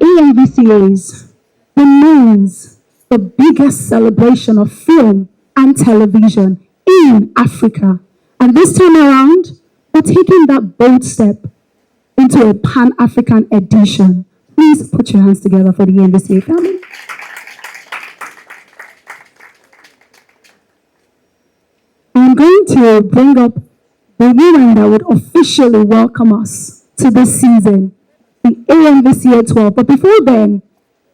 AMVCAs remains the biggest celebration of film and television in Africa. And this time around, we're taking that bold step into a Pan-African edition. Please put your hands together for the AMVCA family. I'm going to bring up the woman that would officially welcome us to this season, the AMVCA 12. But before then,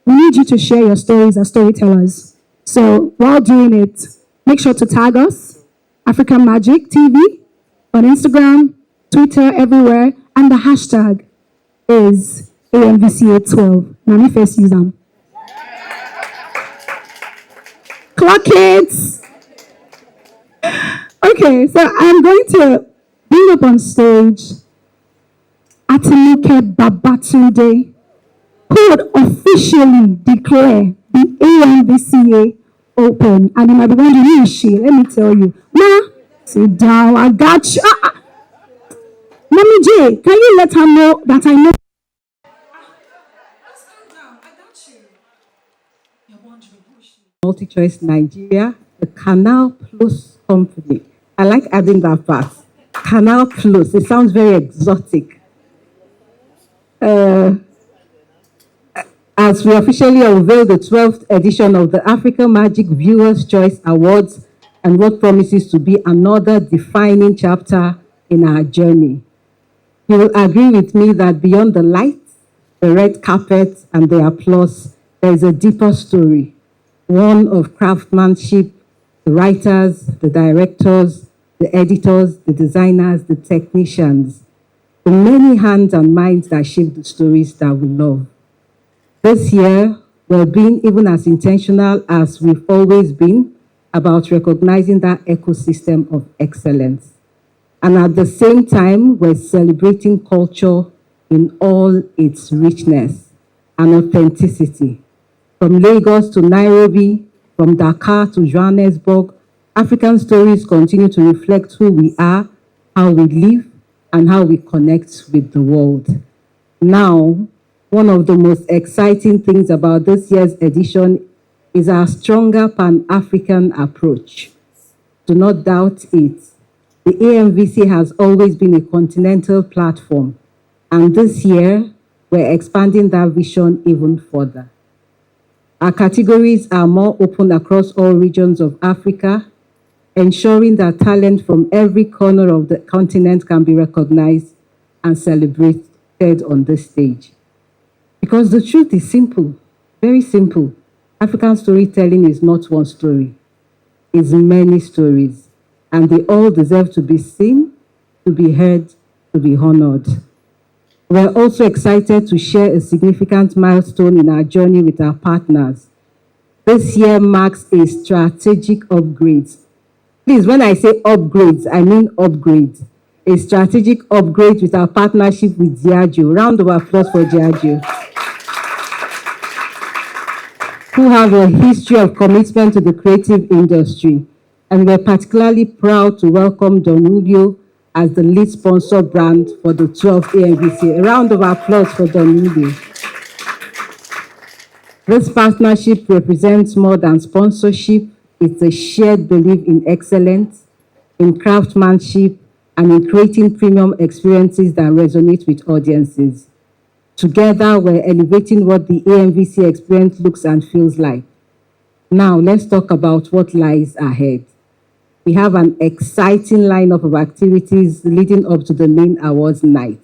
we need you to share your stories as storytellers. So while doing it, make sure to tag us, African Magic TV, on Instagram, Twitter, everywhere, and the hashtag is AMVCA 12. Now, me first use them. Clock it! Okay, so I'm going to bring up on stage Ariyiike Babatunde, who would officially declare the AMVCA open. And you might be wondering, who is she? Let me tell you. Ma, sit down, I got you. Mommy J, can you let her know that I know? MultiChoice Nigeria, the Canal Plus company. I like adding that part. Canal Plus, it sounds very exotic. As we officially unveil the 12th edition of the African Magic Viewers' Choice Awards and what promises to be another defining chapter in our journey. You will agree with me that beyond the lights, the red carpet, and the applause, there is a deeper story, one of craftsmanship, the writers, the directors, the editors, the designers, the technicians, the many hands and minds that shape the stories that we love. This year, we're being even as intentional as we've always been about recognizing that ecosystem of excellence. And at the same time, we're celebrating culture in all its richness and authenticity. From Lagos to Nairobi, from Dakar to Johannesburg, African stories continue to reflect who we are, how we live, and how we connect with the world. Now, one of the most exciting things about this year's edition is our stronger Pan-African approach. Do not doubt it. The AMVC has always been a continental platform, and this year, we're expanding that vision even further. Our categories are more open across all regions of Africa, ensuring that talent from every corner of the continent can be recognized and celebrated on this stage. Because the truth is simple, very simple. African storytelling is not one story, it's many stories, and they all deserve to be seen, to be heard, to be honored. We're also excited to share a significant milestone in our journey with our partners. This year marks a strategic upgrade. Please, when I say upgrades, I mean upgrades. A strategic upgrade with our partnership with Diageo. Round of applause for Diageo, who have a history of commitment to the creative industry. And we're particularly proud to welcome Don Julio as the lead sponsor brand for the 12th AMVC. A round of applause for Don Julio. This partnership represents more than sponsorship. It's a shared belief in excellence, in craftsmanship, and in creating premium experiences that resonate with audiences. Together, we're elevating what the AMVC experience looks and feels like. Now, let's talk about what lies ahead. We have an exciting lineup of activities leading up to the main awards night.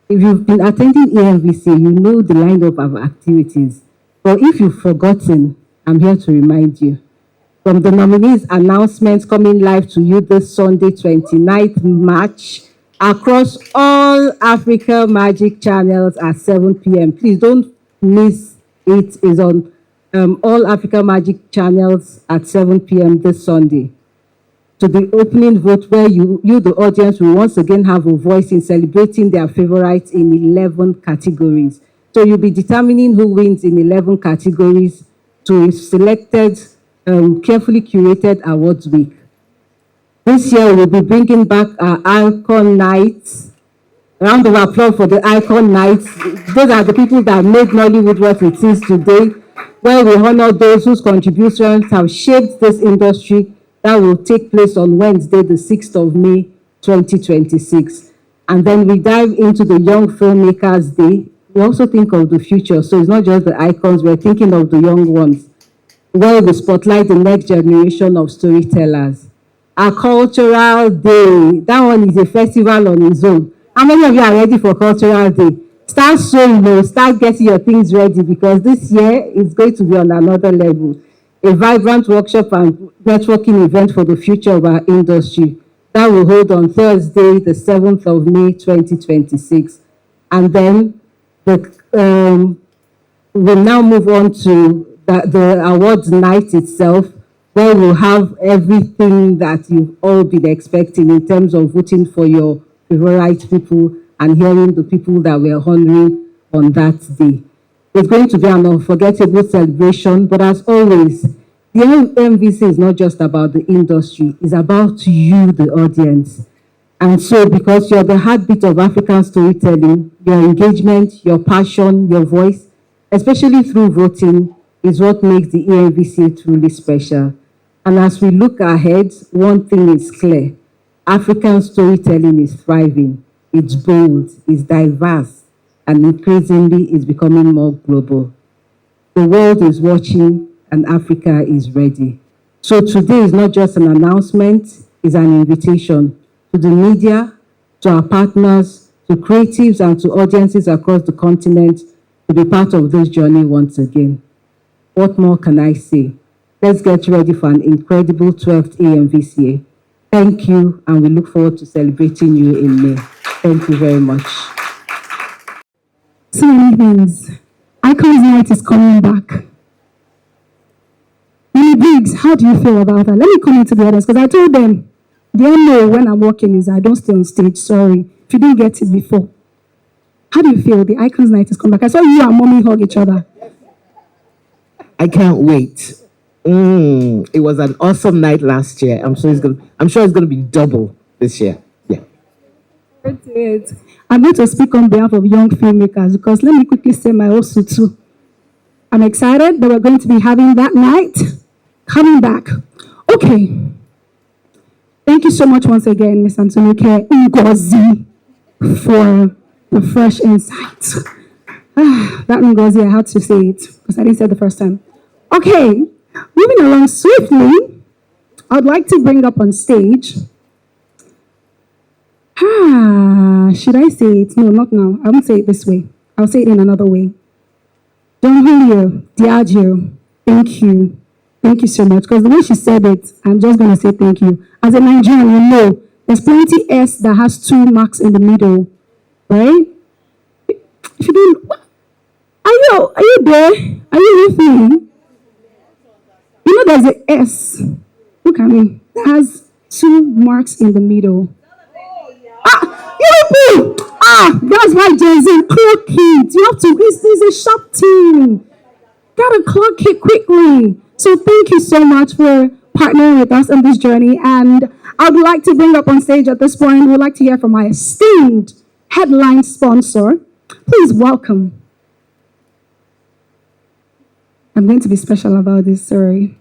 If you've been attending AMVC, you know the lineup of activities. But if you've forgotten, I'm here to remind you. From the nominees' announcements coming live to you this Sunday, 29th March, across all Africa Magic channels at 7 p.m. Please don't miss it. It's on all Africa Magic channels at 7 p.m. this Sunday. To the opening vote where you, the audience, will once again have a voice in celebrating their favorites in 11 categories. So you'll be determining who wins in 11 categories to a selected, carefully curated awards week. This year, we'll be bringing back our Icon Nights. Round of applause for the Icon Nights. Those are the people that made Nollywood what it is today, where we honor those whose contributions have shaped this industry. That will take place on Wednesday, the 6th of May, 2026. And then we dive into the Young Filmmakers Day. We also think of the future, so it's not just the icons, we're thinking of the young ones, where we spotlight the next generation of storytellers. Our Cultural Day, that one is a festival on its own. How many of you are ready for Cultural Day? Start sewing, start getting your things ready, because this year is going to be on another level. A vibrant workshop and networking event for the future of our industry. That will hold on Thursday, the 7th of May, 2026. And then we'll now move on to the awards night itself, where we'll have everything that you've all been expecting in terms of voting for your favorite people and hearing the people that we're honoring on that day. It's going to be an unforgettable celebration, but as always, the MVC is not just about the industry, it's about you, the audience. And so, because you're the heartbeat of African storytelling, your engagement, your passion, your voice, especially through voting, is what makes the EMVC truly special. And as we look ahead, one thing is clear. African storytelling is thriving, it's bold, it's diverse, and increasingly is becoming more global. The world is watching and Africa is ready. So today is not just an announcement, it's an invitation to the media, to our partners, to creatives and to audiences across the continent to be part of this journey once again. What more can I say? Let's get ready for an incredible 12th AMVCA. Thank you, and we look forward to celebrating you in May. Thank you very much. So many things. Icons Night is coming back. Many Briggs, how do you feel about that? Let me come into the others, because I told them, they all know when I'm working is I don't stay on stage, sorry. If you didn't get it before. How do you feel? The Icons Night is coming back. I saw you and mommy hug each other. I can't wait. It was an awesome night last year. I'm sure it's gonna be double this year. Yeah. I'm going to speak on behalf of young filmmakers because let me quickly say my also too. I'm excited that we're going to be having that night coming back. Okay. Thank you so much once again, Ms. Antonike Ngozi, for the fresh insights. That Ngozi, I had to say it because I didn't say it the first time. Okay, moving along swiftly, I'd like to bring up on stage. Should I say it? No, not now. I won't say it this way. I'll say it in another way. Don Julio Diageo, thank you. Thank you so much. Because the way she said it, I'm just going to say thank you. As a Nigerian, you know, there's plenty S that has 2 marks in the middle, right? If you don't, are you there? Are you with me? You know there's a S. Look at me. That has 2 marks in the middle. That's why Gen Z clock it. You have to, it's a sharp team. Gotta clock it quickly. So thank you so much for partnering with us on this journey. And I'd like to bring up on stage at this point, we'd like to hear from my esteemed headline sponsor. Please welcome. I'm going to be special about this, sorry.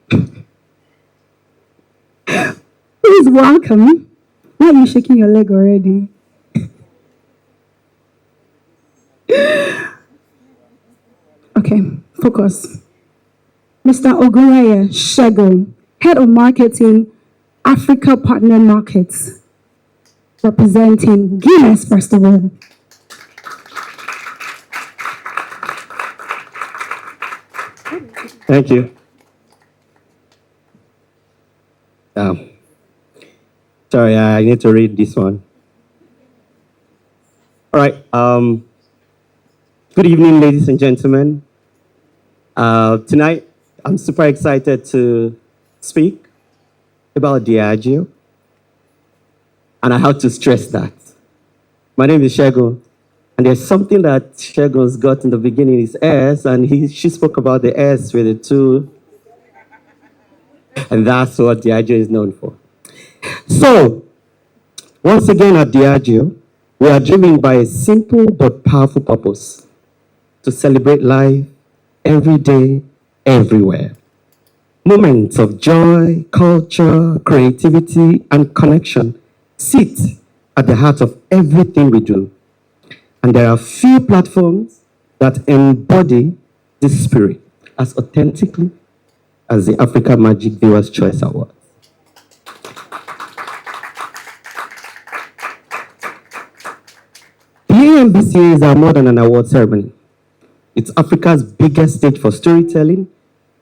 Please welcome. Why are you shaking your leg already? Okay, focus. Mr. Ogunleye Shegun, Head of Marketing, Africa Partner Markets, representing Guinness, first of all. Thank you. Um, Sorry, I need to read this one. All right. Good evening, ladies and gentlemen. Tonight, I'm super excited to speak about Diageo, and I have to stress that. My name is Shegun, and there's something that Shegun's got in the beginning is S, and she spoke about the S with the two, and that's what Diageo is known for. So, once again at Diageo, we are driven by a simple but powerful purpose to celebrate life every day, everywhere. Moments of joy, culture, creativity, and connection sit at the heart of everything we do. And there are few platforms that embody this spirit as authentically as the Africa Magic Viewers' Choice Award. The AMVCAs are more than an award ceremony. It's Africa's biggest stage for storytelling.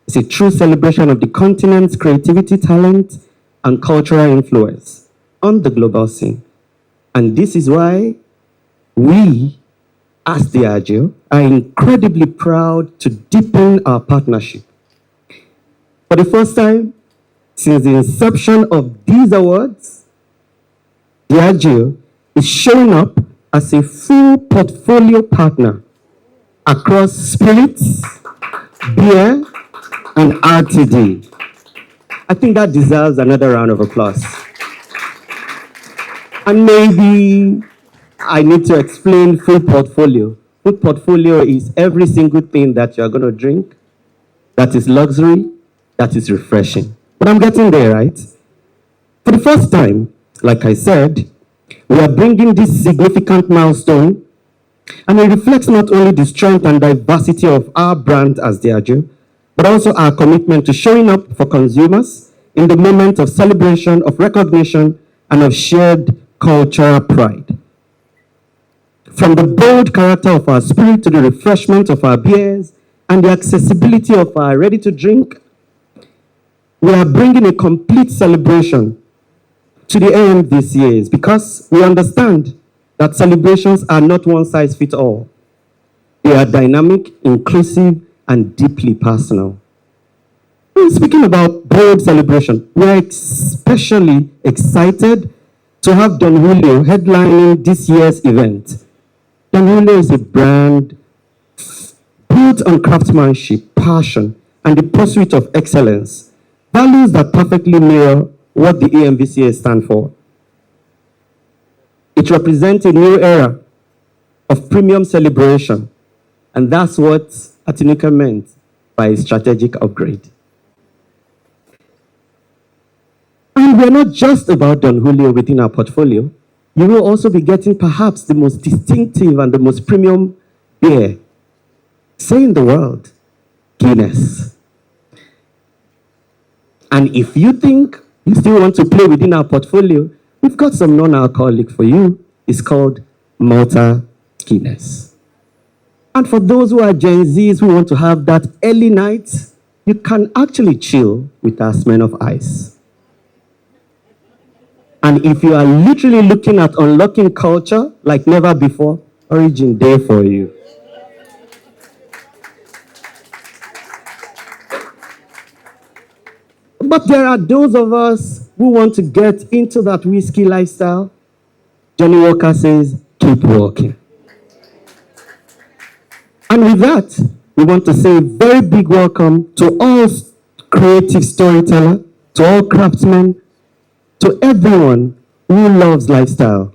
It's a true celebration of the continent's creativity, talent, and cultural influence on the global scene. And this is why we, as Diageo, are incredibly proud to deepen our partnership. For the first time since the inception of these awards, Diageo is showing up as a full portfolio partner across spirits, beer, and RTD. I think that deserves another round of applause. And maybe I need to explain full portfolio. Full portfolio is every single thing that you're going to drink that is luxury, that is refreshing. But I'm getting there, right? For the first time, like I said, we are bringing this significant milestone, and it reflects not only the strength and diversity of our brand as Diageo, but also our commitment to showing up for consumers in the moment of celebration, of recognition, and of shared cultural pride. From the bold character of our spirit to the refreshment of our beers and the accessibility of our ready-to-drink, we are bringing a complete celebration to the AM this year because we understand that celebrations are not one size fits all. They are dynamic, inclusive, and deeply personal. Speaking about bold celebration, we're especially excited to have Don Julio headlining this year's event. Don Julio is a brand built on craftsmanship, passion, and the pursuit of excellence, values that perfectly mirror what the AMVCA stands for. It represents a new era of premium celebration, and that's what Ariyiike meant by a strategic upgrade. And we're not just about Don Julio within our portfolio. You will also be getting perhaps the most distinctive and the most premium beer, say in the world, Guinness. And if you think you still want to play within our portfolio, we've got some non-alcoholic for you. It's called Malta Guinness. And for those who are Gen Zs who want to have that early night, you can actually chill with our Smirnoff Ice. And if you are literally looking at unlocking culture like never before, Origin Day for you. But there are those of us who want to get into that whiskey lifestyle. Johnny Walker says, keep walking. And with that, we want to say a very big welcome to all creative storytellers, to all craftsmen, to everyone who loves lifestyle,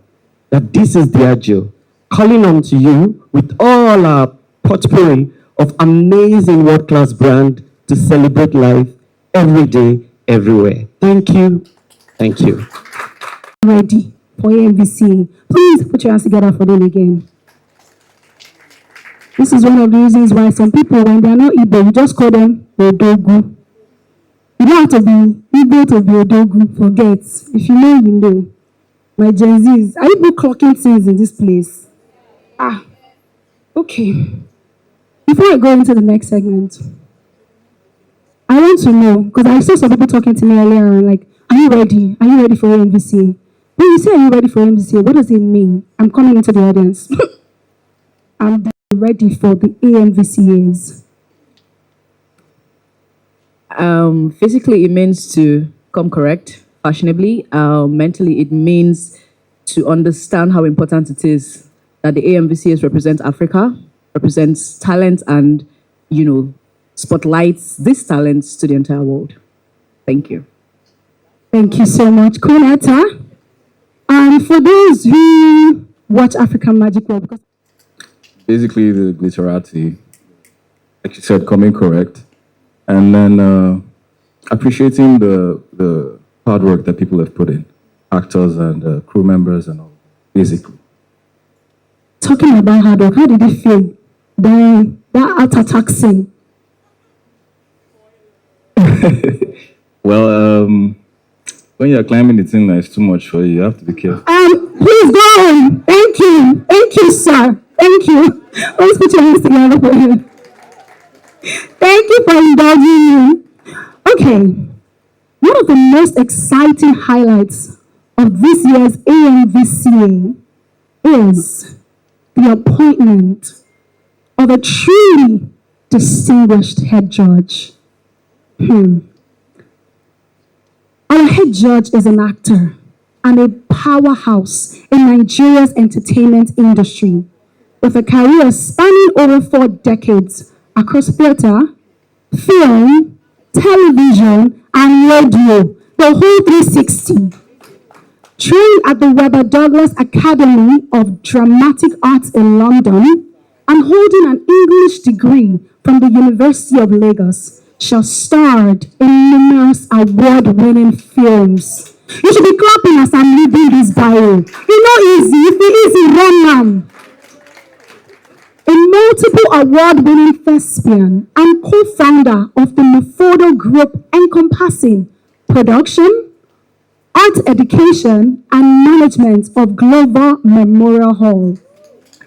that this is Diageo, calling on to you with all our potpourri of amazing world-class brand to celebrate life every day, everywhere. Thank you. Thank you. Ready for AMVC. Please put your hands together for them again. This is one of the reasons why some people, when they're not Igbo, you just call them Odogu. You don't have to be Igbo to be Odogu. Forget. If you know, you know. My Gen Zs, are you people clocking things in this place? Okay. Before I go into the next segment, I want to know, because I saw some people talking to me earlier on, like, Are you ready? Are you ready for AMVCA? When you say are you ready for AMVCA, what does it mean? I'm coming into the audience. I'm ready for the AMVCAs. Physically, it means to come correct, fashionably. Mentally, it means to understand how important it is that the AMVCAs represent Africa, represents talent, and spotlights these talents to the entire world. Thank you. Thank you so much, Kuneta. And for those who watch African Magic World, because Basically, the glitterati, like you said, coming correct, and then appreciating the hard work that people have put in, actors and crew members and all, basically. talking about hard work, how did it feel during that heart attack scene? Well, when you're climbing the thing that's too much for you, you have to be careful. Please go on. Thank you. Thank you, sir. Thank you. Let's put your hands together for him. Thank you for indulging me. Okay. One of the most exciting highlights of this year's AMVCA is the appointment of a truly distinguished head judge. Our head judge is an actor and a powerhouse in Nigeria's entertainment industry, with a career spanning over 4 decades across theater, film, television, and radio, the whole 360. Trained at the Webber Douglas Academy of Dramatic Arts in London and holding an English degree from the University of Lagos, she starred in numerous award-winning films. You should be clapping as I'm reading this bio. It's not easy. If it is easy, run now. A multiple award-winning thespian and co-founder of the Mefodo Group, encompassing production, art education, and management of Glover Memorial Hall.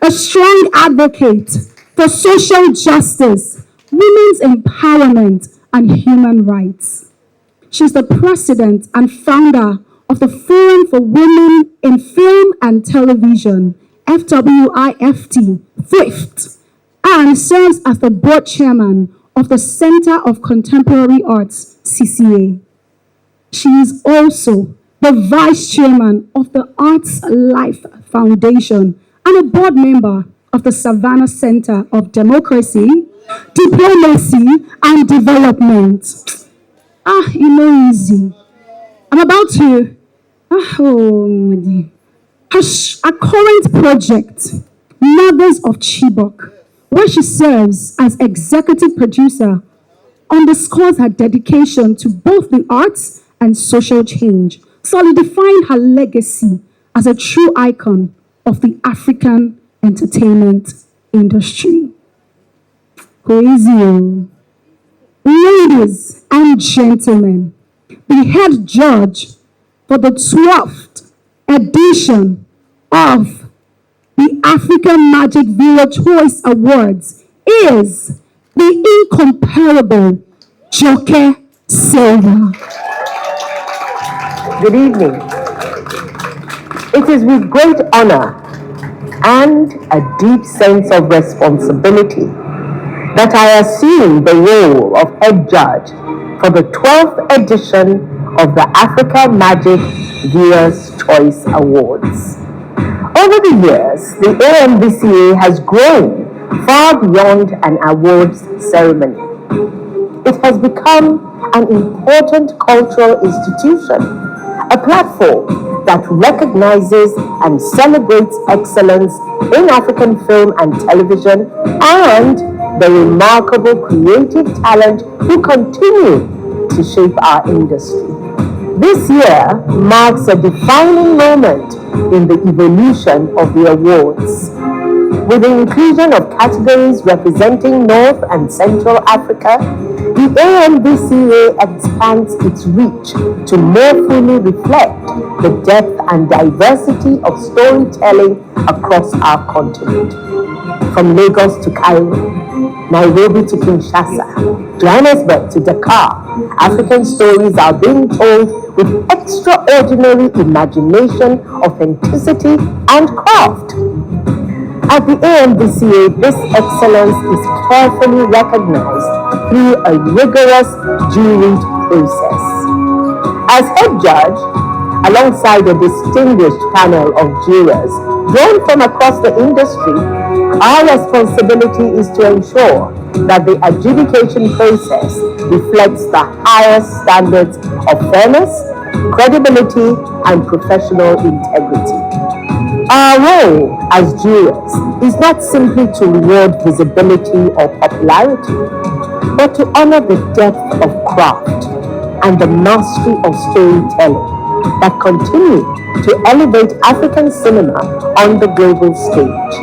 A strong advocate for social justice, women's empowerment, and human rights. She's the president and founder of the Forum for Women in Film and Television, FWIFT, FWIFT, and serves as the board chairman of the Center of Contemporary Arts, CCA. She is also the vice chairman of the Arts Life Foundation and a board member of the Savannah Center of Democracy, Diplomacy, and Development. Easy. I'm about to, her current project, Mothers of Chibok, where she serves as executive producer, underscores her dedication to both the arts and social change, solidifying her legacy as a true icon of the African entertainment industry. Crazy. Ladies and gentlemen, the head judge for the 12th edition of the African Magic Viewer Choice Awards is the incomparable Joke Silva. Good evening. It is with great honor and a deep sense of responsibility that I assume the role of head judge for the 12th edition of the Africa Magic Viewers' Choice Awards. Over the years, the AMVCA has grown far beyond an awards ceremony. It has become an important cultural institution, a platform that recognizes and celebrates excellence in African film and television and the remarkable creative talent who continue to shape our industry. This year marks a defining moment in the evolution of the awards. With the inclusion of categories representing North and Central Africa, the AMVCA expands its reach to more fully reflect the depth and diversity of storytelling across our continent. From Lagos to Cairo, Nairobi to Kinshasa, Johannesburg to Dakar, African stories are being told with extraordinary imagination, authenticity, and craft. At the AMVCA, this excellence is carefully recognized through a rigorous juried process. As head judge, alongside a distinguished panel of jurors drawn from across the industry, our responsibility is to ensure that the adjudication process reflects the highest standards of fairness, credibility, and professional integrity. Our role as jurors is not simply to reward visibility or popularity, but to honor the depth of craft and the mastery of storytelling that continue to elevate African cinema on the global stage.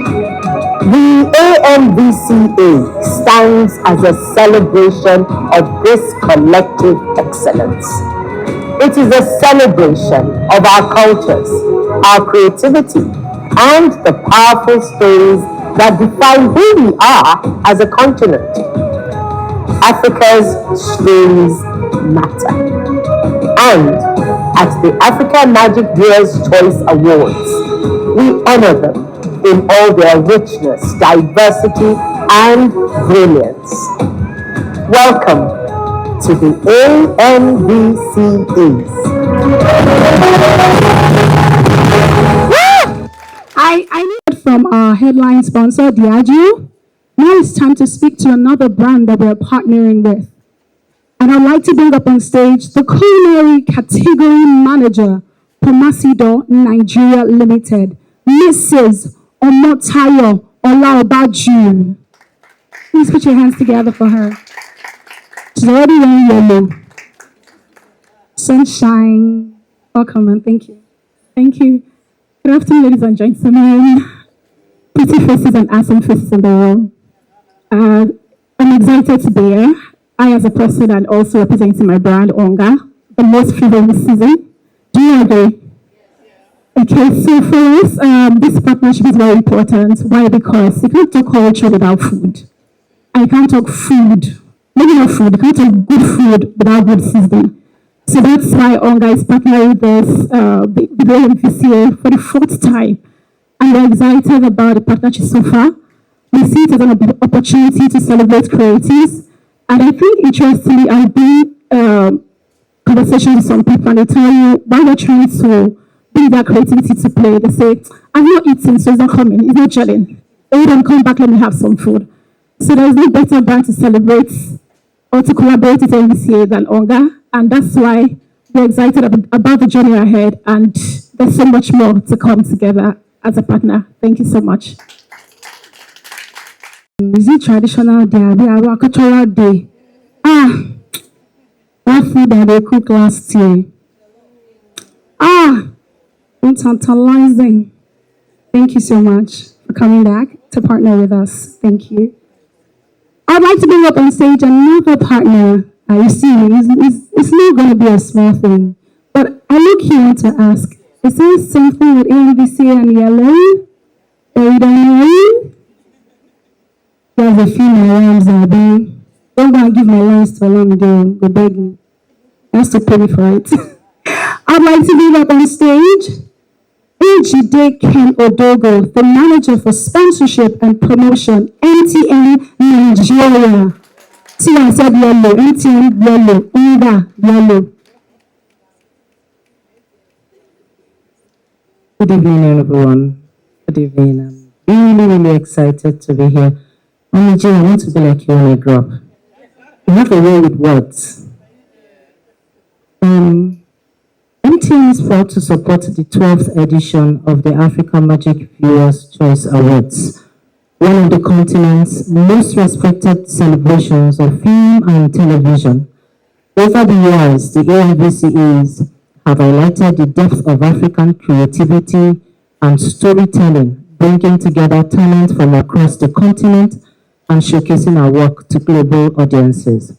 The AMVCA stands as a celebration of this collective excellence. It is a celebration of our cultures, our creativity, and the powerful stories that define who we are as a continent. Africa's stories matter. And at the Africa Magic Viewers Choice Awards, we honor them in all their richness, diversity, and brilliance. Welcome to the AMVCAs. I need from our headline sponsor, Diageo. Now it's time to speak to another brand that we're partnering with. And I'd like to bring up on stage the culinary category manager, Pomasido Nigeria Limited, Mrs. Omotayo Olaobaju. Please put your hands together for her. She's already wearing yellow. Sunshine. Welcome and thank you. Thank you. Good afternoon, ladies and gentlemen. Pretty faces and handsome faces in the room. I'm excited to be here. I, as a person, and also representing my brand, Onga, the most favorite season. Do you agree? Okay, so for us, this partnership is very important. Why? Because you can't talk culture without food. I can't talk food. Maybe not food. You can't talk good food without good seasoning. So that's why Onga is partnering with this, the AMVCA for the fourth time. And we're excited about the partnership so far. We see it as an opportunity to celebrate creatives. And I think, interestingly, I've been conversations with some people, and they tell you why they're trying to bring that creativity to play. They say, I'm not eating, so it's not coming, it's not gelling. Oh, then come back, let me have some food. So there's no better brand to celebrate or to collaborate with AMVCA than Onga. And that's why we're excited about the journey ahead. And there's so much more to come together as a partner. Thank you so much. Is it traditional day? Our cultural day? That food that they cooked last year. Tantalizing. Thank you so much for coming back to partner with us. Thank you. I'd like to bring up on stage another partner. You see, it's not going to be a small thing. But I look here to ask, is there something with AMVCA and yellow? Or you don't know? There's a few my rams are being. Don't go and give my lines to Olamide. Go beg me. He has to pay me for it. I'd like to bring up on stage Ejide Ken Odogo, the manager for sponsorship and promotion, MTN Nigeria. See, I said yellow, MTN yellow, Inga yellow. Good evening, everyone. Good evening. I'm really excited to be here. Mami, I want to be like you when I grow up. You have a way with words. MTN is proud to support the 12th edition of the Africa Magic Viewers Choice Awards, one of the continent's most respected celebrations of film and television. Over the years, the AMVCAs have highlighted the depth of African creativity and storytelling, bringing together talent from across the continent and showcasing our work to global audiences.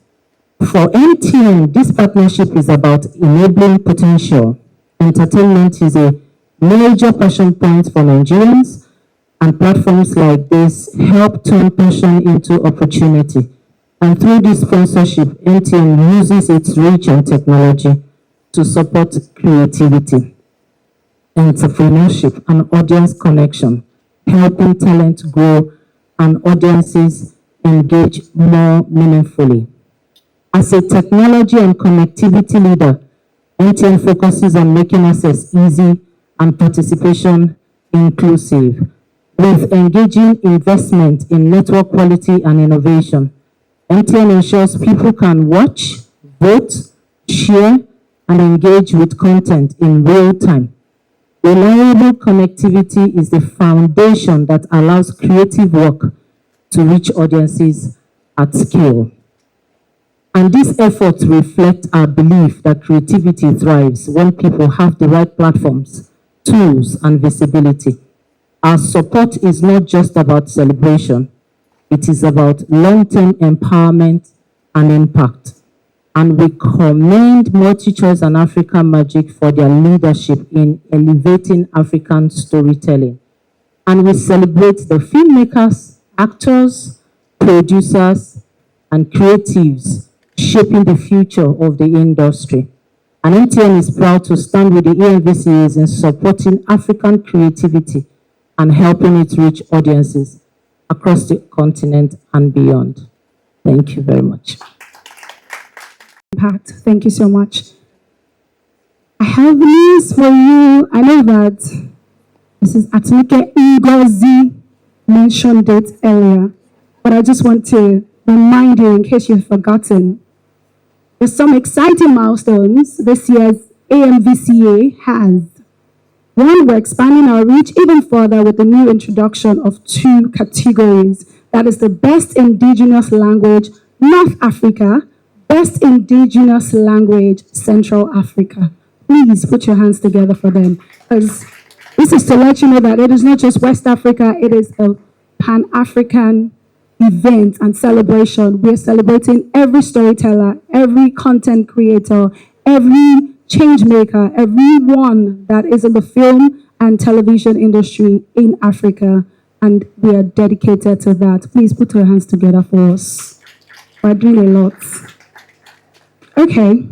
For MTN, this partnership is about enabling potential. Entertainment is a major passion point for Nigerians, And platforms like this help turn passion into opportunity. And through this sponsorship, MTN uses its reach and technology to support creativity, entrepreneurship, and audience connection, helping talent grow and audiences engage more meaningfully. As a technology and connectivity leader, MTN focuses on making access easy and participation inclusive, with engaging investment in network quality and innovation. MTN ensures people can watch, vote, share, and engage with content in real time. Reliable connectivity is the foundation that allows creative work to reach audiences at scale. And these efforts reflect our belief that creativity thrives when people have the right platforms, tools, and visibility. Our support is not just about celebration, it is about long-term empowerment and impact. And we commend MultiChoice and African Magic for their leadership in elevating African storytelling. And we celebrate the filmmakers, actors, producers, and creatives shaping the future of the industry. And MTN is proud to stand with the AMVCAs in supporting African creativity and helping it reach audiences across the continent and beyond. Thank you very much. Impact. Thank you so much. I have news for you. I know that Mrs. Ariyiike Ngozi mentioned it earlier, but I just want to remind you in case you've forgotten. There's some exciting milestones this year's AMVCA has. One, we're expanding our reach even further with the new introduction of 2 categories. That is the Best Indigenous Language, North Africa, Best Indigenous Language, Central Africa. Please put your hands together for them, because this is to let you know that it is not just West Africa, it is a Pan-African event and celebration. We're celebrating every storyteller, every content creator, every change maker, everyone that is in the film and television industry in Africa, and we are dedicated to that. Please put your hands together for us. We're doing a lot. Okay.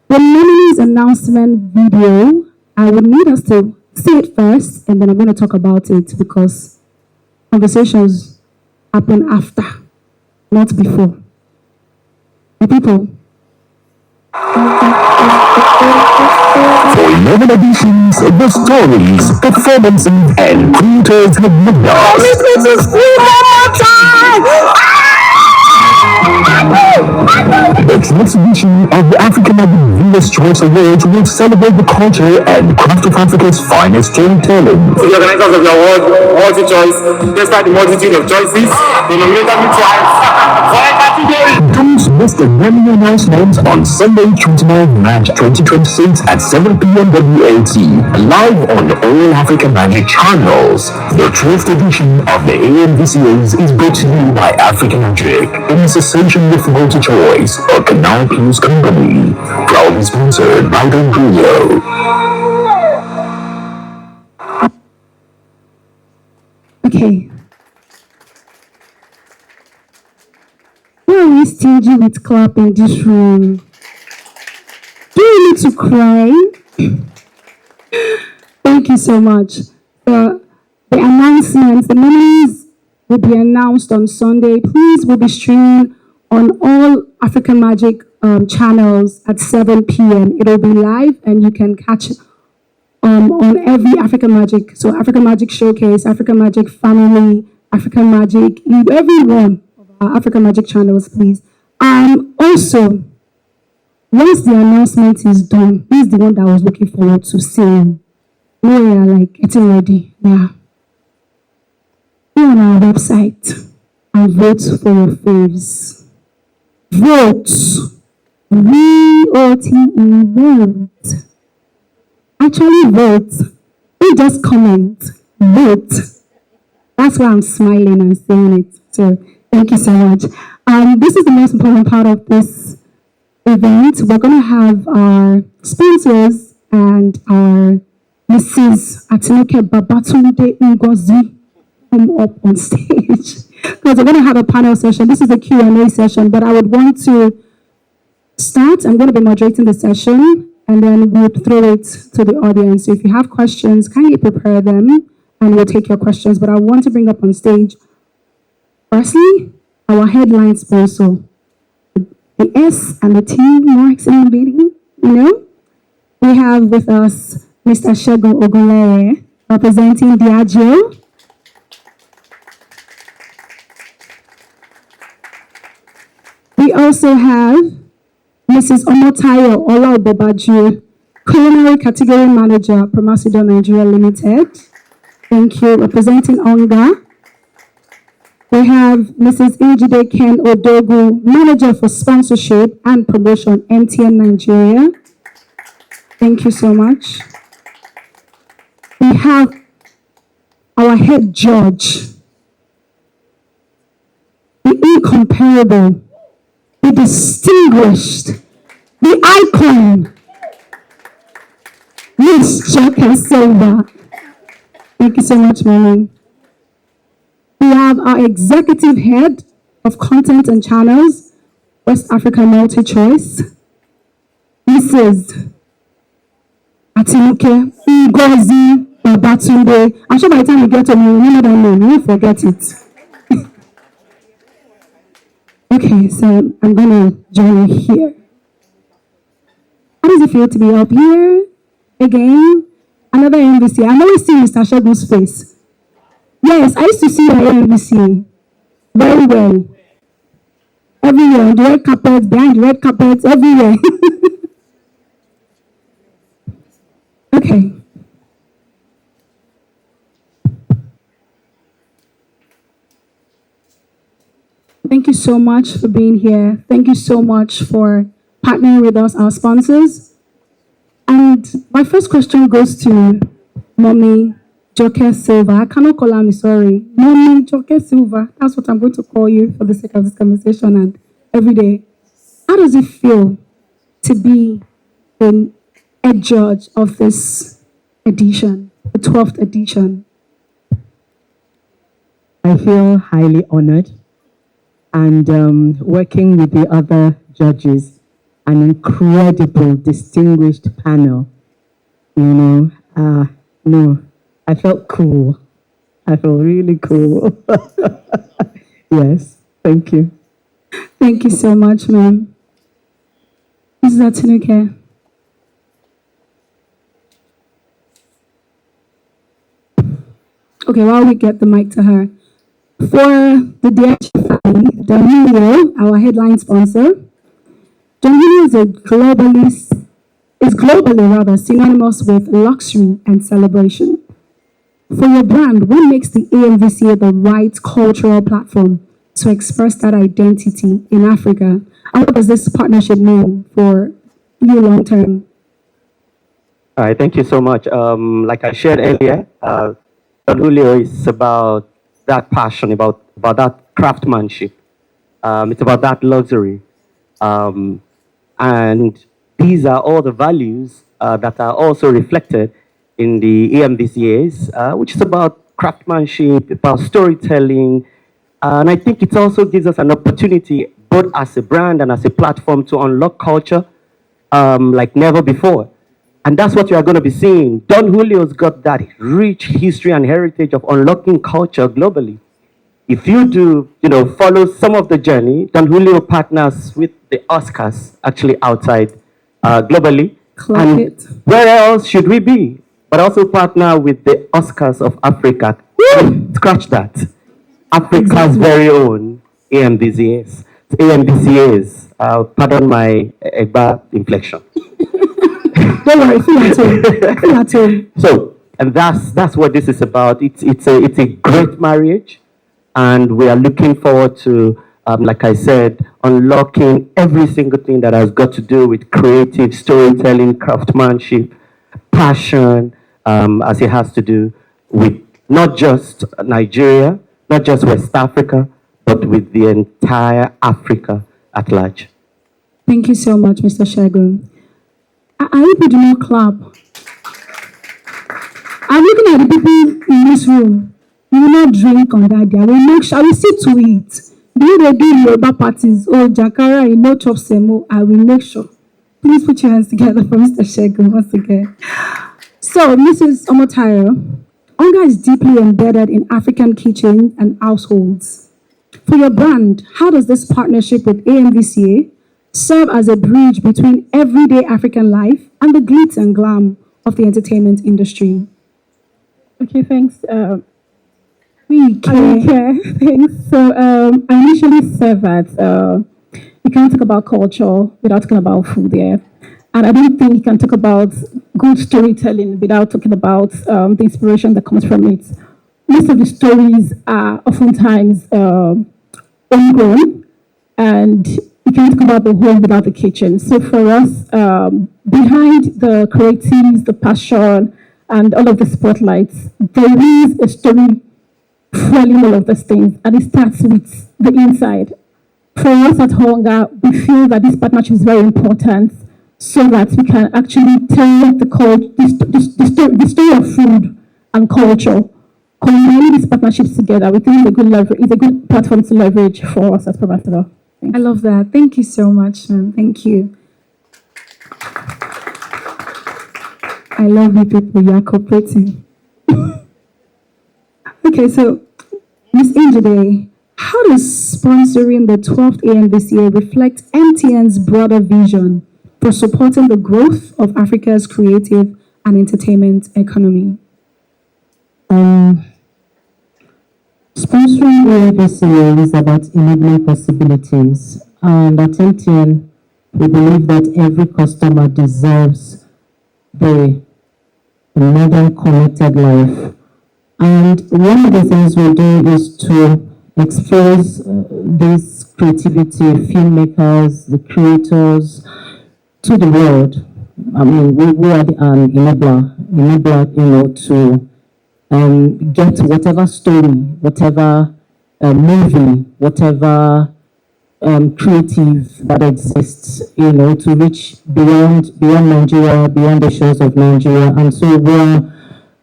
The nominees announcement video, I would need us to see it first, and then I'm going to talk about it because conversations happen after, not before. The people. For 11 editions, the stories, performances, and creators have moved us. The 12th edition of the African Viewers' Choice Awards will celebrate the culture and craft of Africa's finest storytelling. The organizers of the award, MultiChoice, despite the multitude of choices, they nominated me twice for a category. Don't miss the Grammy announcement on Sunday, 29 March 2026 at 7 p.m. WAT, live on all African Magic channels. The 12th edition of the AMVCAs is brought to you by African Magic in association with MultiChoice, a Canal Plus company, proudly sponsored by the Grillo. Okay. Why are we stingy with clap in this room? Do you need to cry? Thank you so much. The announcements, the nominees will be announced on Sunday. Please, will be streaming on all African Magic channels at 7 p.m. It'll be live, and you can catch it on every African Magic. So African Magic Showcase, African Magic Family, African Magic, every one of our African Magic channels, please. Also, once the announcement is done, this is the one that I was looking forward to seeing. We are like getting ready. Yeah. Go on our website and vote for your faves. Vote. V-O-T-E, vote. Actually vote. Don't just comment. Vote. That's why I'm smiling and saying it. So thank you so much. This is the most important part of this event. We're going to have our sponsors and our Mrs. Ariyiike Ngozi come up on stage because we're going to have a panel session. This is a Q&A session, but I would want to start. I'm going to be moderating the session, and then we'll throw it to the audience. So if you have questions, kindly prepare them, and we'll take your questions. But I want to bring up on stage, firstly, our headline sponsor, the S and the T marks in the meeting, you know. We have with us Mr. Segun Ogunleye, representing Diageo. We also have Mrs. Omotayo Olaobobaju, Culinary Category Manager, Promasido Nigeria Limited. Thank you, representing ONGA. We have Mrs. Njide Ken Odogu, Manager for Sponsorship and Promotion, MTN Nigeria. Thank you so much. We have our head judge, the incomparable, the distinguished, the icon, Miss Silva. Thank you so much, Mary. We have our executive head of content and channels, West Africa Multi-Choice, Mrs. Atinuke Ngozi Babatunde. I'm sure by the time you get to me, you remember that name, you won't forget it. Okay, so I'm going to join you here. How does it feel to be up here again? Another MVC. I'm always seeing Mr. Shegun's face. Yes, I used to see your MVC very well. Everywhere, on the red carpet, behind the red carpet, everywhere. Okay. Thank you so much for being here. Thank you so much for partnering with us, our sponsors. And my first question goes to Mommy Joke Silva. I cannot call her, sorry. Mommy Joke Silva. That's what I'm going to call you for the sake of this conversation and every day. How does it feel to be a judge of this edition, the 12th edition? I feel highly honored, and working with the other judges, an incredible, distinguished panel. No, I felt cool. I felt really cool. Yes, thank you. Thank you so much, ma'am. Mrs. Atinuke. Okay, while we get the mic to her. For the DH family, Don Julio, our headline sponsor, Don Julio is globally synonymous with luxury and celebration. For your brand, what makes the AMVCA the right cultural platform to express that identity in Africa? And what does this partnership mean for you long term? All right, thank you so much. Like I shared earlier, Don Julio is about that passion, about that craftsmanship. It's about that luxury. And these are all the values that are also reflected in the AMVCAs, which is about craftsmanship, about storytelling. And I think it also gives us an opportunity, both as a brand and as a platform, to unlock culture like never before. And that's what you are going to be seeing. Don Julio's got that rich history and heritage of unlocking culture globally. If you do, follow some of the journey, Don Julio partners with the Oscars actually outside globally. And where else should we be? But also partner with the Oscars of Africa. Scratch that. Africa's very own AMVCAs. Pardon my Egba inflection. Don't worry, feel at home. So, and that's what this is about. It's a great marriage, and we are looking forward to, like I said, unlocking every single thing that has got to do with creative storytelling, craftsmanship, passion, as it has to do with not just Nigeria, not just West Africa, but with the entire Africa at large. Thank you so much, Mr. Segun. I hope you do not clap. I'm looking at the people in this room. You will not drink on that day. I will make sure, I will see to it. Do they do Yoruba parties? Oh, Jakara, you know, chop semo. I will make sure. Please put your hands together for Mr. Shegun once again. So, Mrs. Omotayo, hunger is deeply embedded in African kitchens and households. For your brand, how does this partnership with AMVCA serve as a bridge between everyday African life and the glitz and glam of the entertainment industry? Okay, thanks. Ariyiike. Thanks. So I initially said that you can't talk about culture without talking about food there. And I don't think you can talk about good storytelling without talking about the inspiration that comes from it. Most of the stories are oftentimes homegrown, and you can't talk about the home without the kitchen. So for us, behind the creatives, the passion, and all of the spotlights, there is a story fueling all of these things, and it starts with the inside. For us at Hunger, we feel that this partnership is very important so that we can actually tell the story of food and culture. Combining these partnerships together, we think it's a good platform to leverage for us as Ambassador. I love that. Thank you so much, ma'am. Thank you. I love you people. You are cooperating. Okay, so Ms. Injide, how does sponsoring the 12th AMVCA reflect MTN's broader vision for supporting the growth of Africa's creative and entertainment economy? Sponsoring AMVCA is about enabling possibilities, and at MTN, we believe that every customer deserves the modern connected life. And one of the things we do is to expose this creativity, filmmakers, the creators, to the world. I mean, we are an enabler, to get whatever story, whatever movie, whatever creative that exists, to reach beyond Nigeria, beyond the shores of Nigeria. And so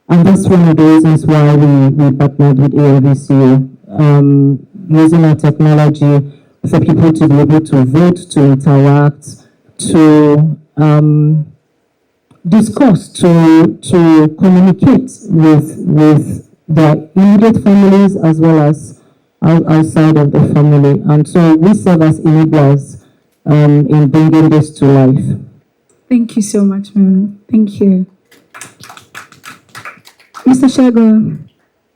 and that's one of the reasons why we partnered with AMVCA, using our technology for people to be able to vote, to interact, to discuss, to communicate with their immediate families as well as outside of the family. And so we serve as enablers in bringing this to life. Thank you so much, ma'am. Thank you. Mr. Shegun,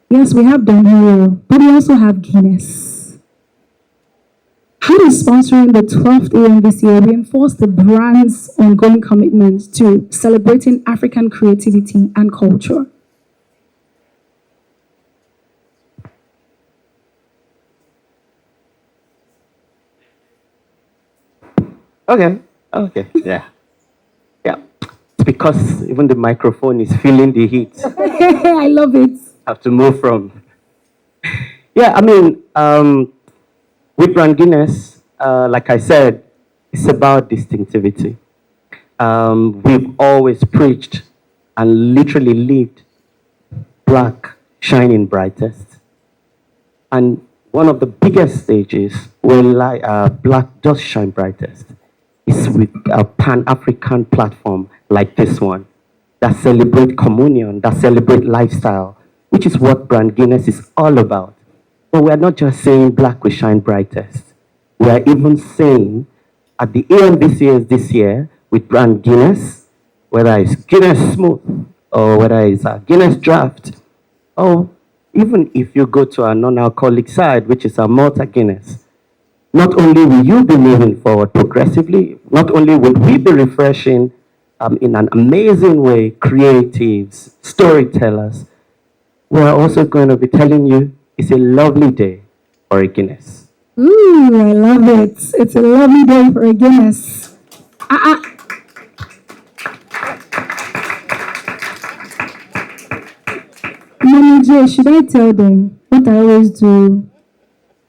yes, we have Danilo, but we also have Guinness. How does sponsoring the 12th AMVCA reinforce the brand's ongoing commitment to celebrating African creativity and culture? Okay, yeah. It's because even the microphone is feeling the heat. I love it. Have to move from. Yeah, I mean, with Brand Guinness, like I said, it's about distinctivity. We've always preached and literally lived black shining brightest. And one of the biggest stages where black does shine brightest is with a Pan-African platform like this one that celebrate communion, that celebrate lifestyle, which is what Brand Guinness is all about. But we're not just saying black will shine brightest. We're even saying at the AMVCAs this year with Brand Guinness, whether it's Guinness Smooth or whether it's a Guinness Draft, or even if you go to a non-alcoholic side, which is a Malta Guinness, not only will you be moving forward progressively, not only will we be refreshing in an amazing way creatives, storytellers, we're also going to be telling you it's a lovely day for a Guinness. Ooh, I love it. It's a lovely day for a Guinness. Manager, should I tell them what I always do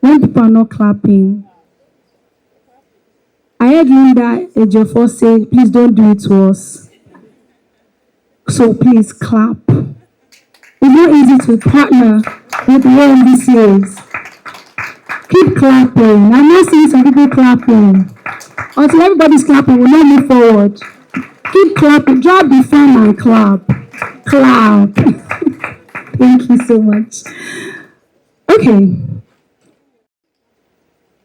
when people are not clapping? I heard Linda Ejiofor say, please don't do it to us. So please clap. It's not easy to partner with the AMVCAs. Keep clapping. I'm not seeing some people clapping. Until everybody's clapping, we'll not move forward. Keep clapping. Drop the phone and clap. Clap. Thank you so much. Okay.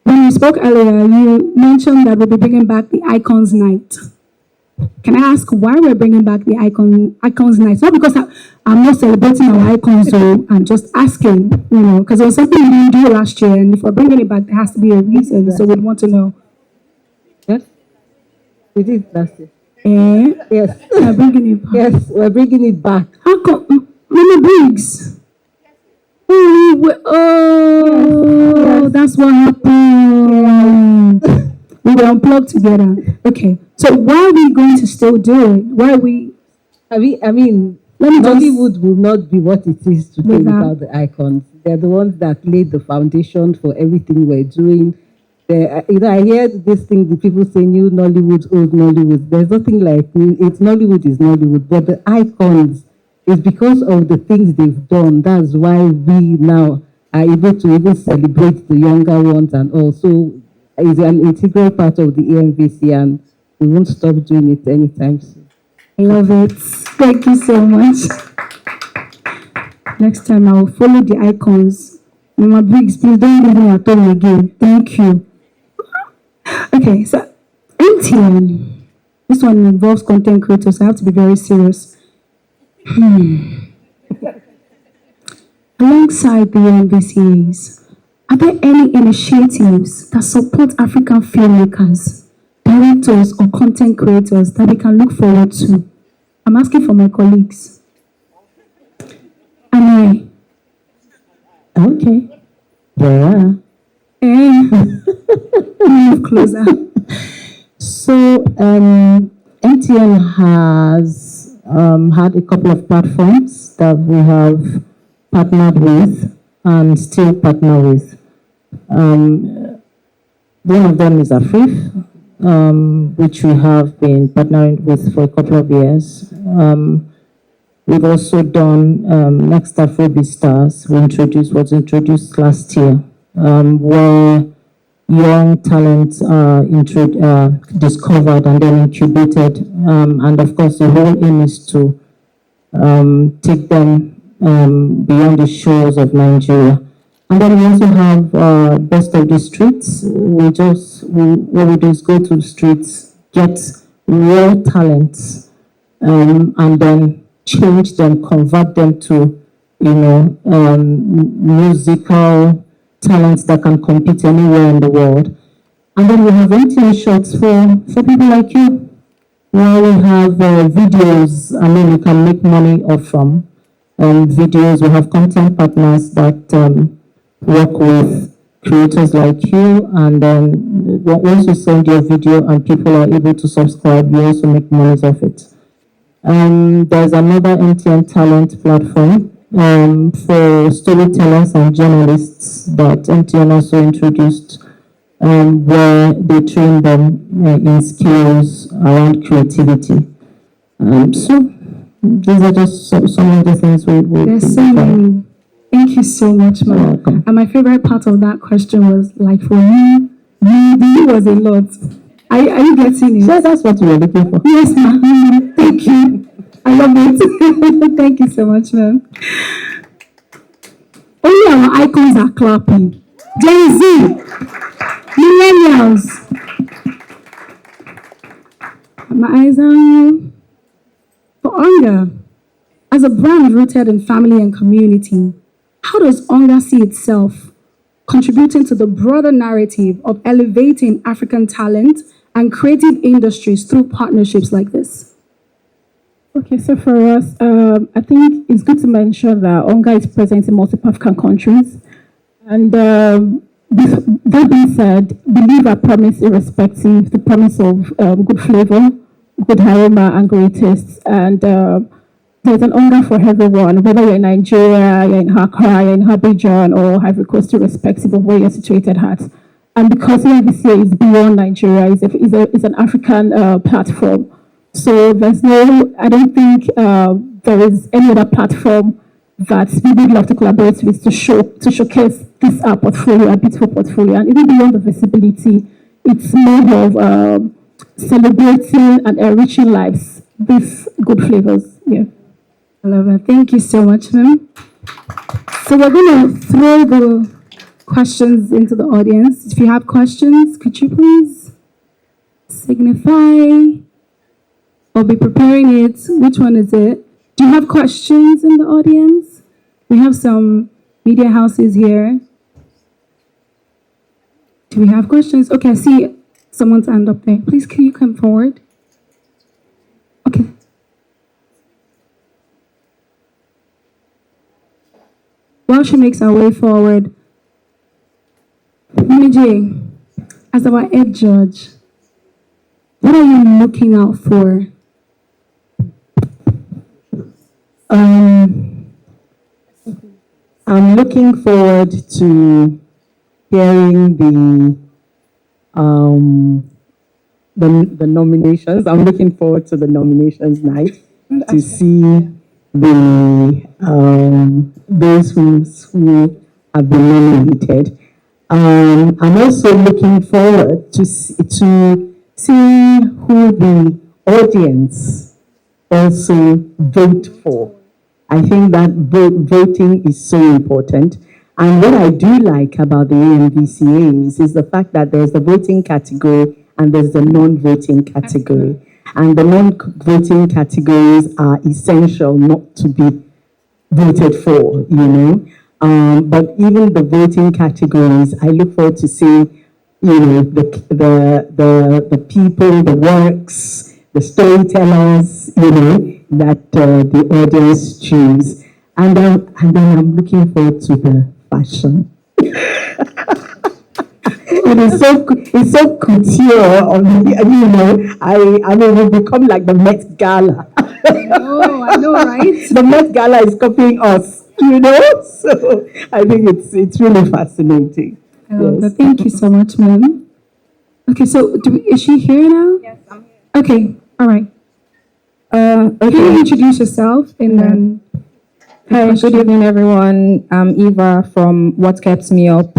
When you spoke earlier, you mentioned that we'll be bringing back the Icons Night. Can I ask why we're bringing back the Icons Night? Not because I'm not celebrating our icons, so I'm just asking, because it was something we didn't do last year, and if we're bringing it back, there has to be a reason, so we'd want to know. Yes, we did last year. Yes. We're bringing it back. Yes, we're bringing it back. How come? Mama Briggs. Oh, that's what happened. We were unplugged together. Okay. So why are we going to still do it? Why are we? Nollywood will not be what it is today without the icons. They're the ones that laid the foundation for everything we're doing. I hear this thing, the people say new Nollywood, old Nollywood. There's nothing like it's Nollywood is Nollywood, but the icons is because of the things they've done. That's why we now are able to even celebrate the younger ones, and also is an integral part of the AMVC, and we won't stop doing it anytime soon. I love it. Thank you so much. Next time I will follow the icons. Mama Briggs, please don't leave me at home again. Thank you. Okay, so MTN. This one involves content creators. I have to be very serious. Alongside the MVCAs, are there any initiatives that support African filmmakers, directors, or content creators that we can look forward to? I'm asking for my colleagues. Am I? Okay. Yeah. Move closer. So, MTN has had a couple of platforms that we have partnered with and still partner with. One of them is Afrif, which we have been partnering with for a couple of years. We've also done Next Afrobeat Stars, was introduced last year, where young talents are discovered and then incubated. And of course, the whole aim is to take them beyond the shores of Nigeria. And then we also have Best of the Streets. What we do is go to the streets, get raw talents, and then change them, convert them to, musical talents that can compete anywhere in the world. And then we have MTN Shorts for people like you, where we have videos, we can make money off from videos. We have content partners that work with creators like you, and then once you send your video and people are able to subscribe, you also make money off it. There's another MTN talent platform for storytellers and journalists that MTN also introduced, where they train them in skills around creativity. So these are just some of the things we There's so many. Thank you so much, ma'am. And my favorite part of that question was, like, for you was a lot. Are you getting it? So that's what we were looking for. Yes, ma'am. Thank you. I love it. Thank you so much, ma'am. Only our icons are clapping. Gen Z, millennials. My eyes on you. For Onga, as a brand rooted in family and community, how does Onga see itself contributing to the broader narrative of elevating African talent and creative industries through partnerships like this? Okay, so for us, I think it's good to mention that Onga is present in multiple African countries. And that being said, we leave our promise irrespective, the promise of good flavor, good aroma, and great taste. And there's an Onga for everyone, whether you're in Nigeria, you're in Accra, you're in Abidjan, or Ivory Coast, irrespective of where you're situated at. And because AMVCA is beyond Nigeria, it's an African platform. So I don't think there is any other platform that we would love to collaborate with to showcase this our portfolio, our beautiful portfolio, and even beyond the visibility, it's more of celebrating and enriching lives. These good flavors, yeah. I love it. Thank you so much, ma'am. So we're going to throw the questions into the audience. If you have questions, could you please signify or be preparing it? Which one is it? Do you have questions in the audience? We have some media houses here. Do we have questions? Okay, I see someone's hand up there. Please, can you come forward? Okay. While she makes her way forward, Mimi J, as our head judge, what are you looking out for? I'm looking forward to hearing the nominations. I'm looking forward to the nominations night to see those who have been nominated. I'm also looking forward to see who the audience also vote for. I think that voting is so important. And what I do like about the AMVCA is the fact that there's the voting category and there's the non-voting category. And the non-voting categories are essential not to be voted for, you know. But even the voting categories, I look forward to seeing, you know, the people, the works, the storytellers, you know, that the audience choose. And then I'm looking forward to the fashion. It's so couture, you know. I mean, we'll become like the Met Gala. I know, right? The Met Gala is copying us, you know. So I think it's really fascinating. Yes. Thank you so much, ma'am. Okay, so is she here now? Yes, I'm here. Okay, all right. Can you introduce yourself and then? Hi, good evening, everyone. I'm Eva from What Kept Me Up.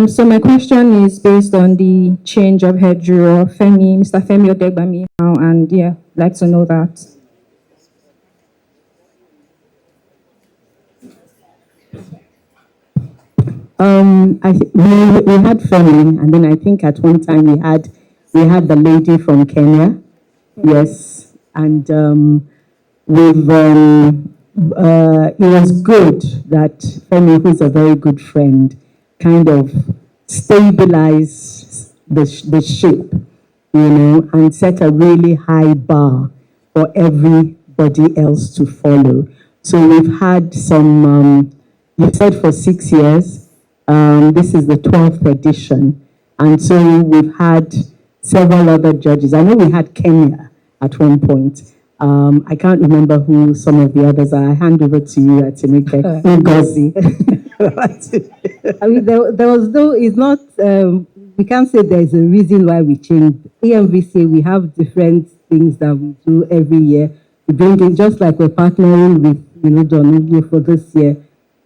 So my question is based on the change of head juror, Mr. Femi Odegbami now, and yeah, I'd like to know that. We had Femi, and then I think at one time we had the lady from Kenya, yes, and it was good that Femi, who's a very good friend, kind of stabilized the ship, you know, and set a really high bar for everybody else to follow. So we've had some, you said for 6 years, this is the 12th edition. And so we've had several other judges. I know we had Kenya at one point. I can't remember who some of the others are. I hand over to you, Ariyiike, Ngozi. I mean, there was no, it's not, we can't say there's a reason why we changed. AMVCA, we have different things that we do every year. We bring in, just like we're partnering with, you know, John for this year,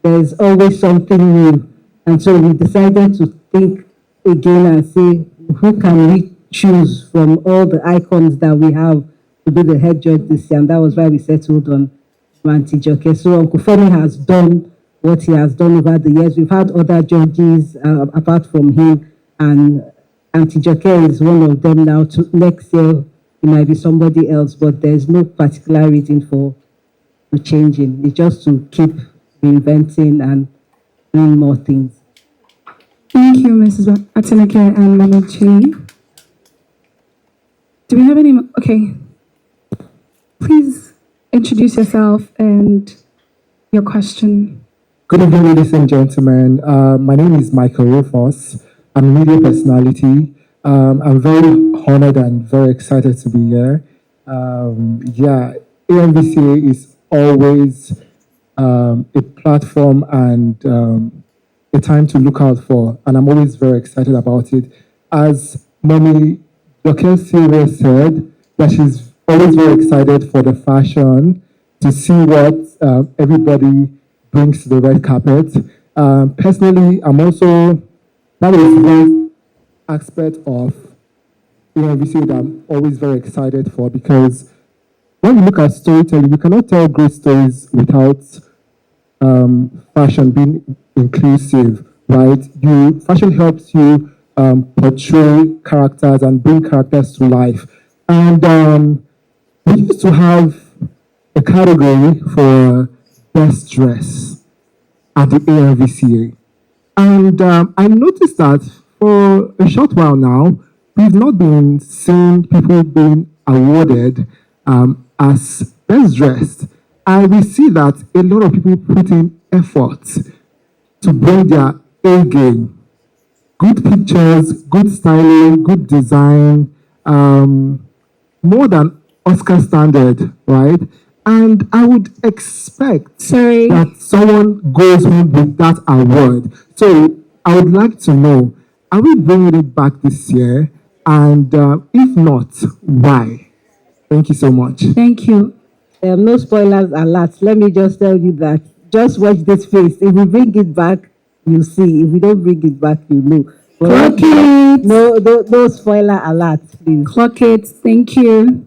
there's always something new. And so we decided to think again and say, who can we choose from all the icons that we have to be the head judge this year? And that was why we settled on Auntie Joke. So Uncle Femi has done what he has done over the years. We've had other judges apart from him, and Auntie Joke is one of them now. Next year, it might be somebody else, but there's no particular reason for changing. It's just to keep reinventing and doing more things. Thank you, Mrs. Ariyiike and Mama G. Do we have any? Okay. Please introduce yourself and your question. Good evening, ladies and gentlemen. My name is Michael Rufus. I'm a media personality. I'm very honored and very excited to be here. AMVCA is always a platform and a time to look out for, and I'm always very excited about it. As Mommy Dr. Silva said, that she's always very excited for the fashion, to see what everybody brings to the red carpet. Personally, that is one aspect of AMVC that I'm always very excited for, because when you look at storytelling, you cannot tell great stories without fashion being inclusive, right? Fashion helps you portray characters and bring characters to life. And we used to have a category for best dress at the AMVCA. And I noticed that for a short while now, we've not been seeing people being awarded as best dressed. And we see that a lot of people put in effort to bring their A game. Good pictures, good styling, good design, more than Oscar standard, right? And I would expect that someone goes home with that award. So I would like to know, are we bringing it back this year? And if not, why? Thank you so much. Thank you. No spoilers alert. Let me just tell you that. Just watch this space. If we bring it back, you see. If we don't bring it back, you know. Clock it. No spoiler alert, please. Clock it. Thank you.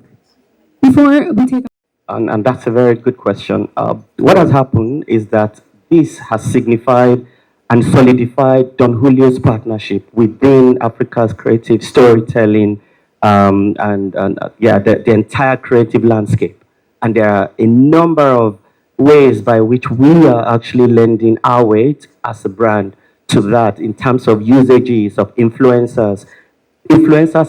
Before we take. And that's a very good question. What has happened is that this has signified and solidified Don Julio's partnership within Africa's creative storytelling the entire creative landscape. And there are a number of ways by which we are actually lending our weight as a brand to that in terms of usages of influencers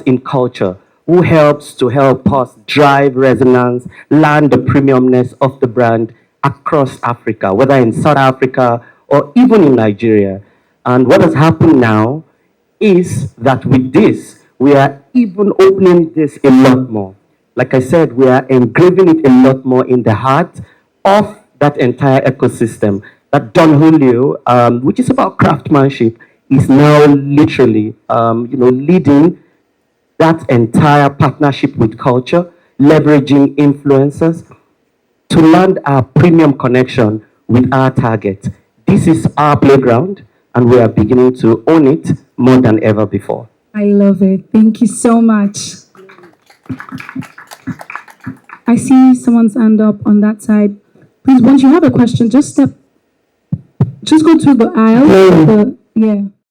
in culture, who helps to help us drive resonance, land the premiumness of the brand across Africa, whether in South Africa or even in Nigeria. And what has happened now is that with this, we are even opening this a lot more. Like I said, we are engraving it a lot more in the heart of that entire ecosystem. That Don Julio, which is about craftsmanship, is now literally, leading that entire partnership with culture, leveraging influencers to land our premium connection with our target. This is our playground, and we are beginning to own it more than ever before. I love it. Thank you so much. I see someone's hand up on that side. Please, once you have a question, just go through the aisle.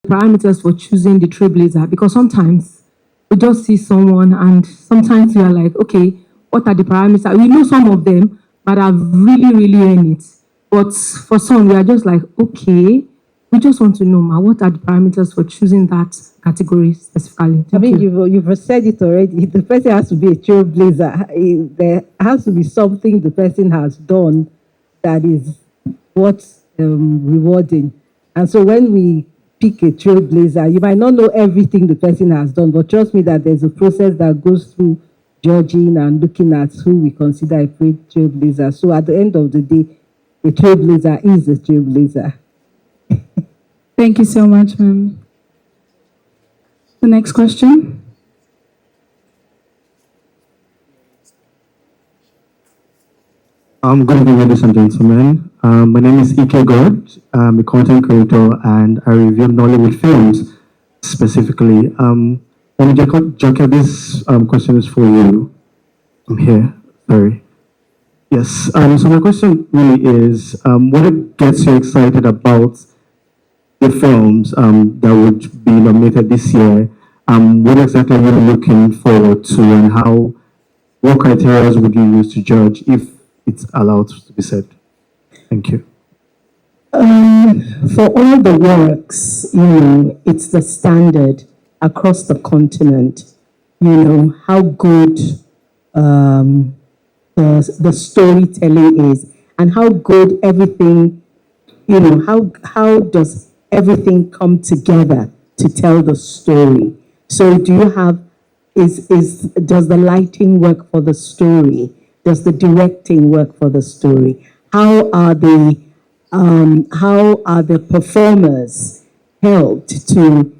Parameters for choosing the trailblazer, because sometimes we just see someone and sometimes we are like, okay, what are the parameters? We know some of them, but I've really earned it. But for some, we are just like, okay, we just want to know, ma, what are the parameters for choosing that category specifically? You've said it already. The person has to be a trailblazer. There has to be something the person has done that is what's rewarding. And so when we pick a trailblazer, you might not know everything the person has done, but trust me that there's a process that goes through judging and looking at who we consider a trailblazer. So at the end of the day, a trailblazer is a trailblazer. Thank you so much, ma'am. The next question. Good evening, ladies and gentlemen. My name is Ike God. I'm a content creator and I review Nollywood films specifically. Jacob, this question is for you. I'm here, sorry. Yes, so my question really is, what gets you excited about the films that would be nominated this year? What exactly are you looking forward to, and what criteria would you use to judge, if it's allowed to be said? Thank you. For all the works, it's the standard across the continent. How good the storytelling is, and how good everything, how does everything come together to tell the story. So do you have, does the lighting work for the story? Does the directing work for the story? How are the performers helped to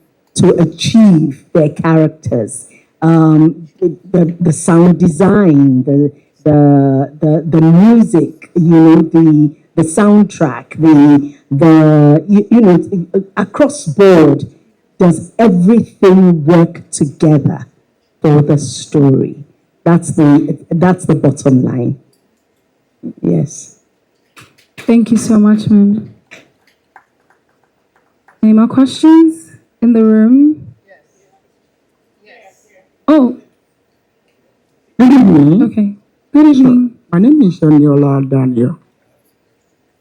achieve their characters? The sound design, the music, the soundtrack, across board, does everything work together for the story? That's the bottom line. Yes. Thank you so much, ma'am. Any more questions in the room? Oh, Good evening. okay. Good evening. My name is Eniola Daniel.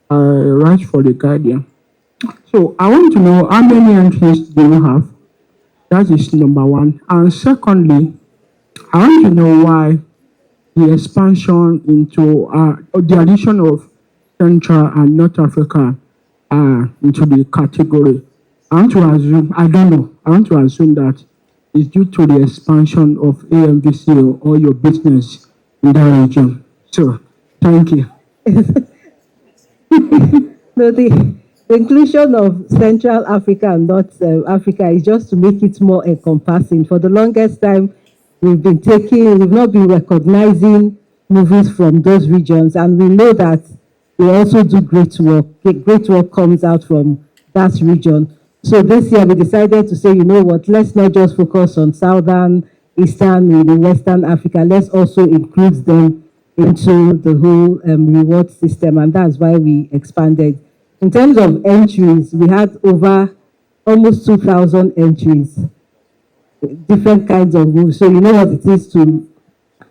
I write for The Guardian. So I want to know how many entries do you have? That is number one. And secondly, I want to know why the expansion into the addition of Central and North Africa into the category. I want to assume, I don't know, I want to assume that it's due to the expansion of AMVC or your business in that region. So, thank you. No, the inclusion of Central Africa and North Africa is just to make it more encompassing. For the longest time, we've not been recognizing movies from those regions, and we know that they also do great work. Great work comes out from that region. So this year we decided to say, you know what, let's not just focus on Southern, Eastern, and Western Africa. Let's also include them into the whole reward system, and that's why we expanded. In terms of entries, we had over almost 2,000 entries, different kinds of movies. So you know what it is to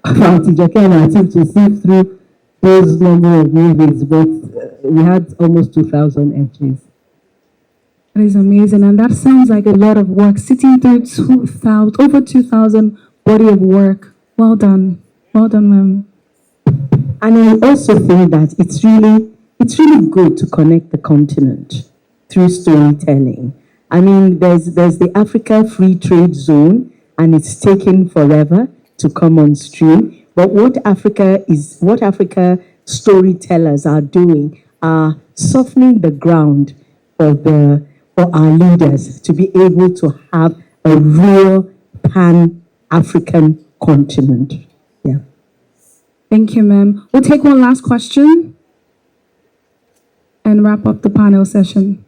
Ariyiike and our team to sift through those number of movies, but we had almost 2,000 entries. That is amazing, and that sounds like a lot of work. Sitting through over 2,000 body of work. Well done, ma'am. And I also think that it's really good to connect the continent through storytelling. I mean, there's the Africa Free Trade Zone, and it's taken forever to come on stream. But what Africa storytellers are doing are softening the ground for our leaders to be able to have a real pan-African continent. Yeah. Thank you, ma'am. We'll take one last question and wrap up the panel session.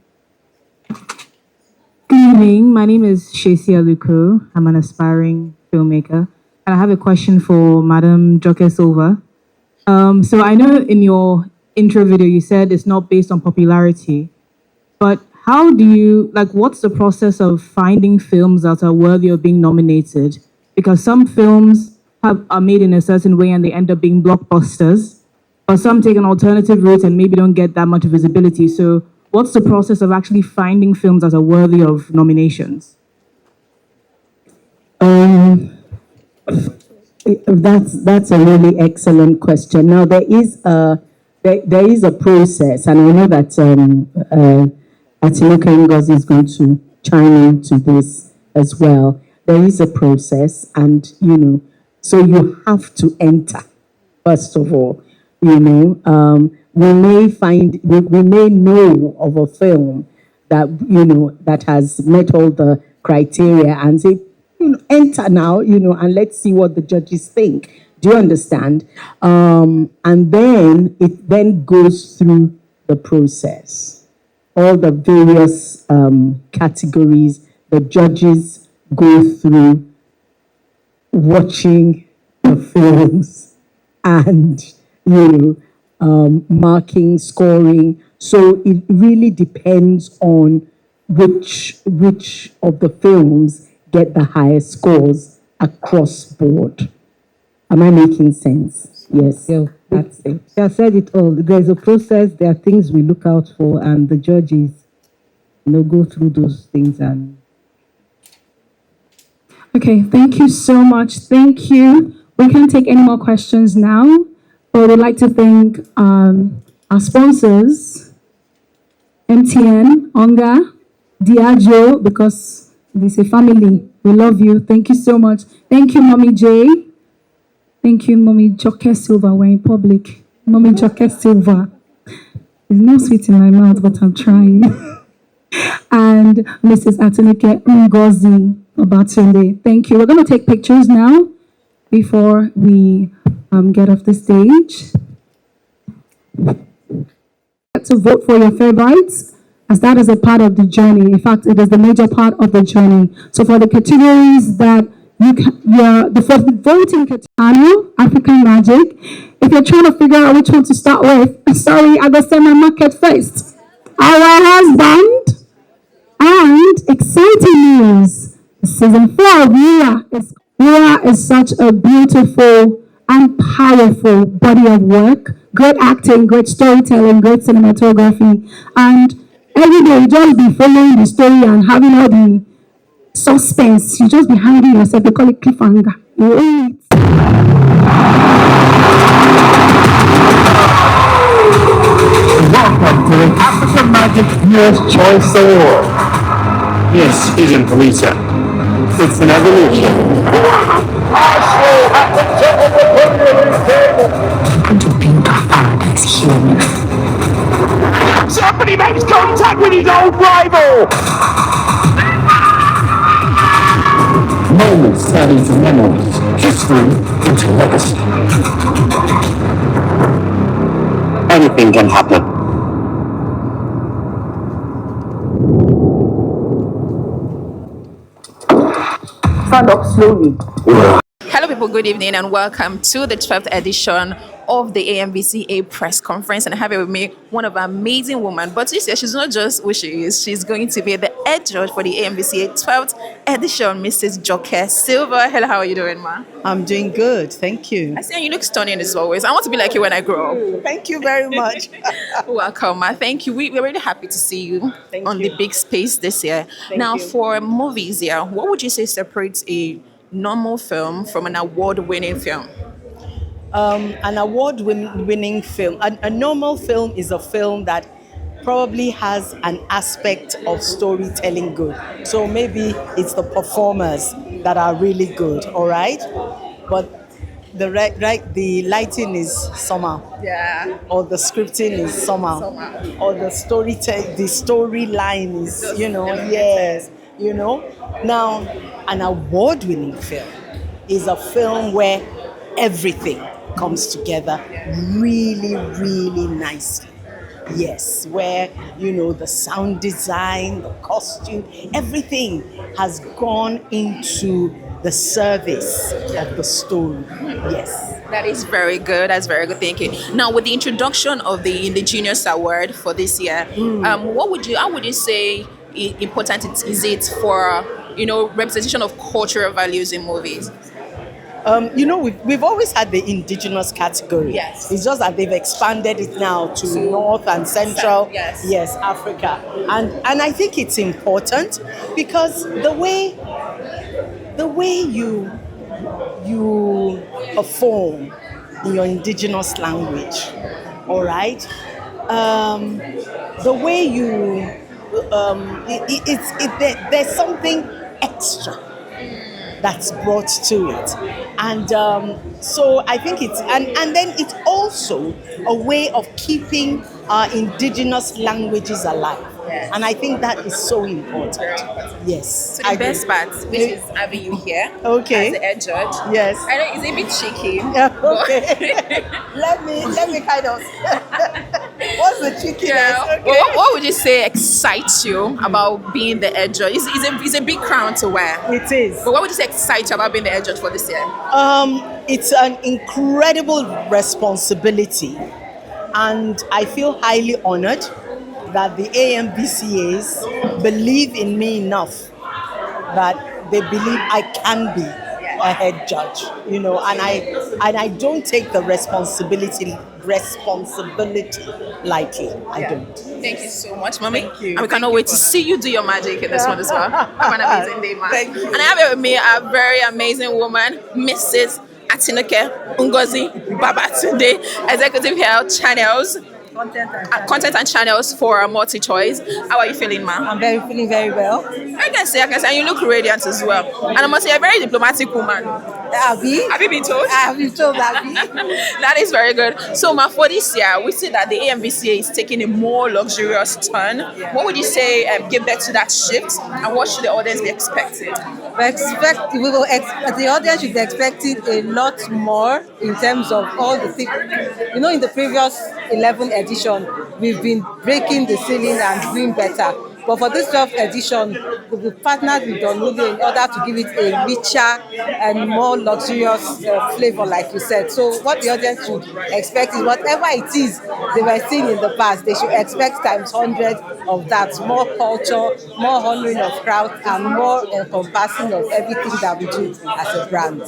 Good evening. My name is Shasia Luko. I'm an aspiring filmmaker. And I have a question for Madam Joke Silva. So I know in your intro video you said it's not based on popularity, but how do you, what's the process of finding films that are worthy of being nominated? Because some films are made in a certain way and they end up being blockbusters, or some take an alternative route and maybe don't get that much visibility. So what's the process of actually finding films that are worthy of nominations? That's a really excellent question. Now there is a process, and I know that Ariyiike Ngozi is going to chime into this as well. There is a process, and so you have to enter. First of all, we may know of a film that that has met all the criteria and say, enter now, and let's see what the judges think. Do you understand? And then it then goes through the process, all the various categories. The judges go through watching the films and marking, scoring. So it really depends on which of the films get the highest scores across board. Am I making sense? Yes. Yeah, that's it. I said it all. There's a process. There are things we look out for, and the judges, go through those things. And Okay, thank you so much. Thank you. We can't take any more questions now, but we'd like to thank our sponsors, MTN, Onga, Diageo, because it's a family. We love you. Thank you so much. Thank you, Mommy J. Thank you, Mommy Joke Silva. We're in public. Mommy Joke Silva. It's not sweet in my mouth, but I'm trying. And Mrs. Ariyiike Ngozi Obatunde. Thank you. We're going to take pictures now before we get off the stage. to vote for your favorites, as that is a part of the journey. In fact, it is the major part of the journey. So for the categories that for the voting category, African Magic, if you're trying to figure out which one to start with, sorry, I got to say my market first. Our husband, and exciting news, season 4 of Mira is such a beautiful and powerful body of work. Great acting, great storytelling, great cinematography. And every day you just be following the story and having all the suspense. You just be hiding yourself. They call it cliffhanger. You wait. Welcome to the African Magic Viewers Choice Award. This isn't Lisa. It's an evolution. To think of paradise here. Somebody makes contact with his old rival! Moments turn into memories, history into legacy. Anything can happen. Stand up slowly. Hello, people. Good evening, and welcome to the 12th edition of the AMVCA press conference. And I have here with me one of our amazing women. But this year, she's not just who she is; she's going to be the head judge for the AMVCA 12th edition, Mrs. Joke Silva. Hello, how are you doing, ma? I'm doing good, thank you. I see you look stunning as always. I want to be like you when I grow up. Thank you very much. Welcome, ma. Thank you. We're really happy to see you on the big space this year. Now, for movies, what would you say separates a normal film from an award-winning film? An award-winning film. A normal film is a film that probably has an aspect of storytelling good. So maybe it's the performers that are really good, all right? But the lighting is somehow. Yeah. Or the scripting is somehow. Or the storyline is, yes, Now, an award-winning film is a film where everything comes together really, really nicely. Yes, where, the sound design, the costume, everything has gone into the service of the story. Yes. That is very good. That's very good thinking. Now, with the introduction of the Indigenous Award for this year, how would you say important is it for, representation of cultural values in movies? We've always had the indigenous category. Yes. It's just that they've expanded it now to North and Central. Yes. Africa. And I think it's important because the way you perform in your indigenous language, all right? The way you there's something extra that's brought to it, and so I think it's and then it's also a way of keeping our indigenous languages alive. Yes. And I think that is so important. Yes. So the best part, which is having you here as the head judge. Yes. I know it's a bit cheeky. Yeah, okay. let me kind of. What's the trickiness? Yeah. Okay. What would you say excites you about being the head judge? It's a big crown to wear. It is. But what would you say excites you about being the head judge for this year? It's an incredible responsibility, and I feel highly honored that the AMVCAs believe in me enough that they believe I can be a head judge, and I don't take the responsibility lightly. I don't. Thank you so much, Mommy. Thank you. And we cannot wait to see you do your magic in this one as well. Have an amazing day, man. Thank you. And I have here with me a very amazing woman, Mrs. Atinoke Ngozi Babatunde, Executive Head Channels. Content and channels for MultiChoice. How are you feeling, ma'am? I'm feeling very well. I can say, and you look radiant as well. And I must say, you're a very diplomatic woman. Abby? Have you been told? I have been told, Abby. That is very good. So, Ma, for this year, we see that the AMVCA is taking a more luxurious turn. What would you say give back to that shift, and what should the audience be expecting? The audience should be expecting a lot more in terms of all the things. You know, in the previous 11 edition, we've been breaking the ceiling and doing better. But for this 12th edition, we've partnered with Don Julio in order to give it a richer and more luxurious flavor, like you said. So what the audience should expect is whatever it is they were seeing in the past, they should expect times 100 of that. More culture, more honoring of crowd, and more encompassing of everything that we do as a brand.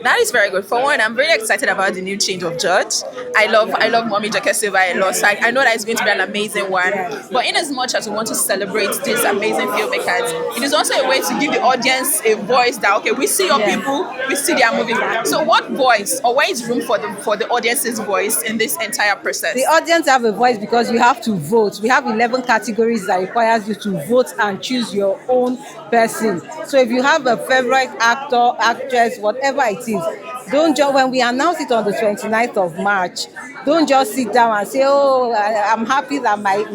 That is very good. For one, I'm very excited about the new change of judge. I love Mommy Jackie Silva a lot. So I know that it's going to be an amazing one. But in as much as we want to celebrate these amazing filmmakers, it is also a way to give the audience a voice that, okay, we see your people, we see their movie. So what voice, or where is room for the audience's voice in this entire process? The audience have a voice because you have to vote. We have 11 categories that requires you to vote and choose your own person. So if you have a favorite actor, actress, whatever it is, don't just, when we announce it on the 29th of March, don't just sit down and say, oh, I'm happy that my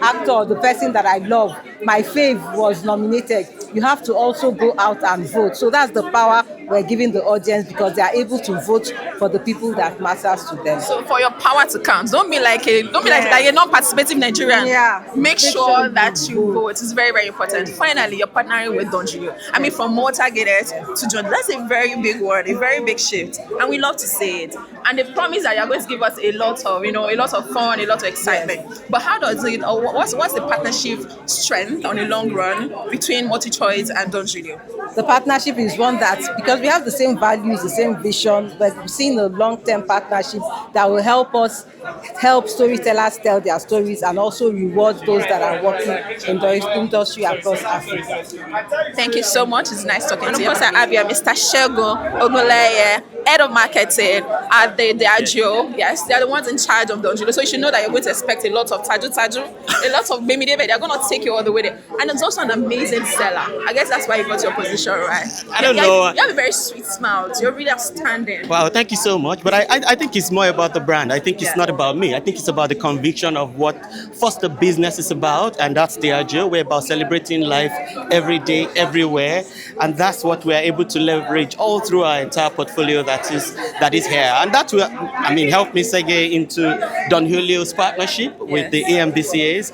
actor, the person that I love, my fave was nominated. You have to also go out and vote. So that's the power we're giving the audience, because they are able to vote for the people that matters to them. So for your power to count, don't be like a non-participative Nigerian. Yeah. Make sure that you vote. It's very, very important. Finally, you're partnering with Don Julio. I mean, from Malta Gated to John, that's a very big word, a very big shift, and we love to say it. And they promise that you're going to give us a lot of fun, a lot of excitement. Yes. But how does it, or what's the partnership strength on the long run between MultiChoice and Don Julio? The partnership is one that, because we have the same values, the same vision, but we're seeing a long-term partnership that will help storytellers tell their stories and also reward those that are working in the industry across Africa. Thank you so much. It's nice talking to you. Of course, I have here Mr. Segun Ogoleye, head of marketing at the Diageo. Yes, they're the ones in charge of Don Julio. So you should know that you're going to expect a lot of taju, a lot of baby David. They're going to take you all the way there. And it's also an amazing seller. I guess that's why you got your position right. I don't know. You have a very sweet smile. You're really outstanding. Wow, thank you so much. But I think it's more about the brand. I think it's not about me. I think it's about the conviction of what first the business is about, and that's Diageo. We're about celebrating life every day, everywhere, and that's what we're able to leverage all through our entire portfolio that is here. And that will, help me segue into Don Julio's partnership with the AMVCAs.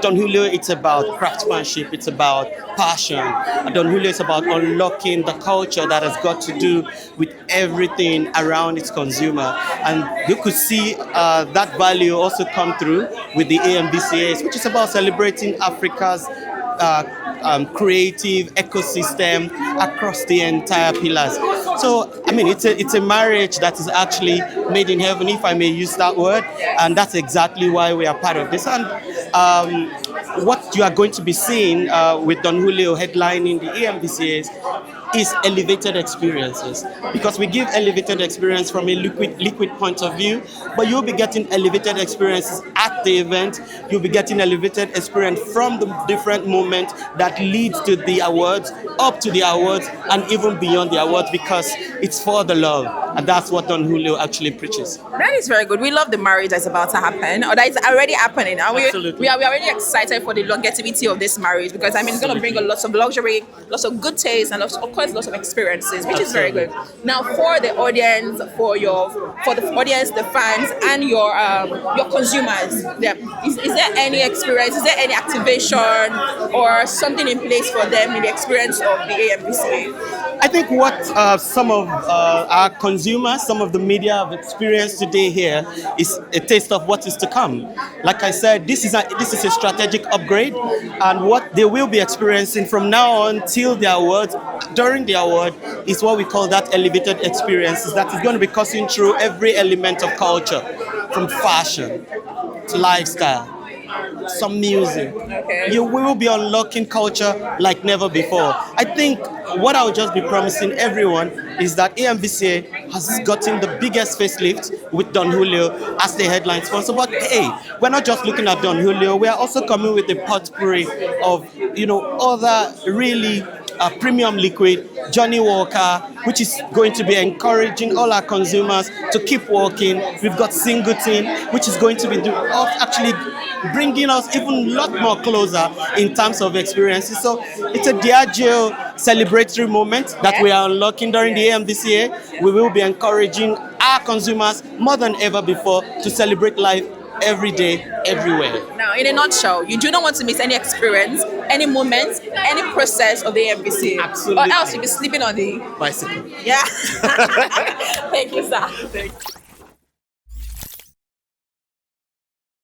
Don Julio, it's about craftsmanship, it's about passion. Don Julio is about unlocking the culture that has got to do with everything around its consumer. And you could see that value also come through with the AMVCAs, which is about celebrating Africa's creative ecosystem across the entire pillars. So, it's a marriage that is actually made in heaven, if I may use that word, and that's exactly why we are part of this. And what you are going to be seeing with Don Julio headlining the AMVCAs is elevated experiences, because we give elevated experience from a liquid point of view, but you'll be getting elevated experiences at the event. You'll be getting elevated experience from the different moments that leads to the awards, up to the awards, and even beyond the awards, because it's for the love, and that's what Don Julio actually preaches. That is very good. We love the marriage that's about to happen, or that is already happening. And we are already excited for the longevity of this marriage, because it's going to bring a lot of luxury, lots of good taste, and of course lots of experiences, which is very good. Now, for the audience, for the audience, the fans, and your consumers, is there any experience? Is there any activation or something in place for them in the experience of the AMVCA? I think what some of our consumers, some of the media have experienced today here is a taste of what is to come. Like I said, this is a strategic upgrade, and what they will be experiencing from now on till the awards, during the award, is what we call that elevated experiences that is going to be coursing through every element of culture, from fashion to lifestyle, some music. We will be unlocking culture like never before. I think what I would just be promising everyone is that AMVCA has gotten the biggest facelift with Don Julio as the headline sponsor. But hey, we're not just looking at Don Julio, we are also coming with a potpourri of other really premium liquid, Johnny Walker, which is going to be encouraging all our consumers to keep walking. We've got Singleton, which is going to be actually bringing us even a lot more closer in terms of experiences. So it's a Diageo celebratory moment that we are unlocking during the AMVCA. We will be encouraging our consumers more than ever before to celebrate life every day, everywhere. Now, in a nutshell, you do not want to miss any experience, any moment, any process of the AMVCA. Absolutely. Or else you'll be sleeping on the bicycle. Yeah. Thank you, sir. Thank you.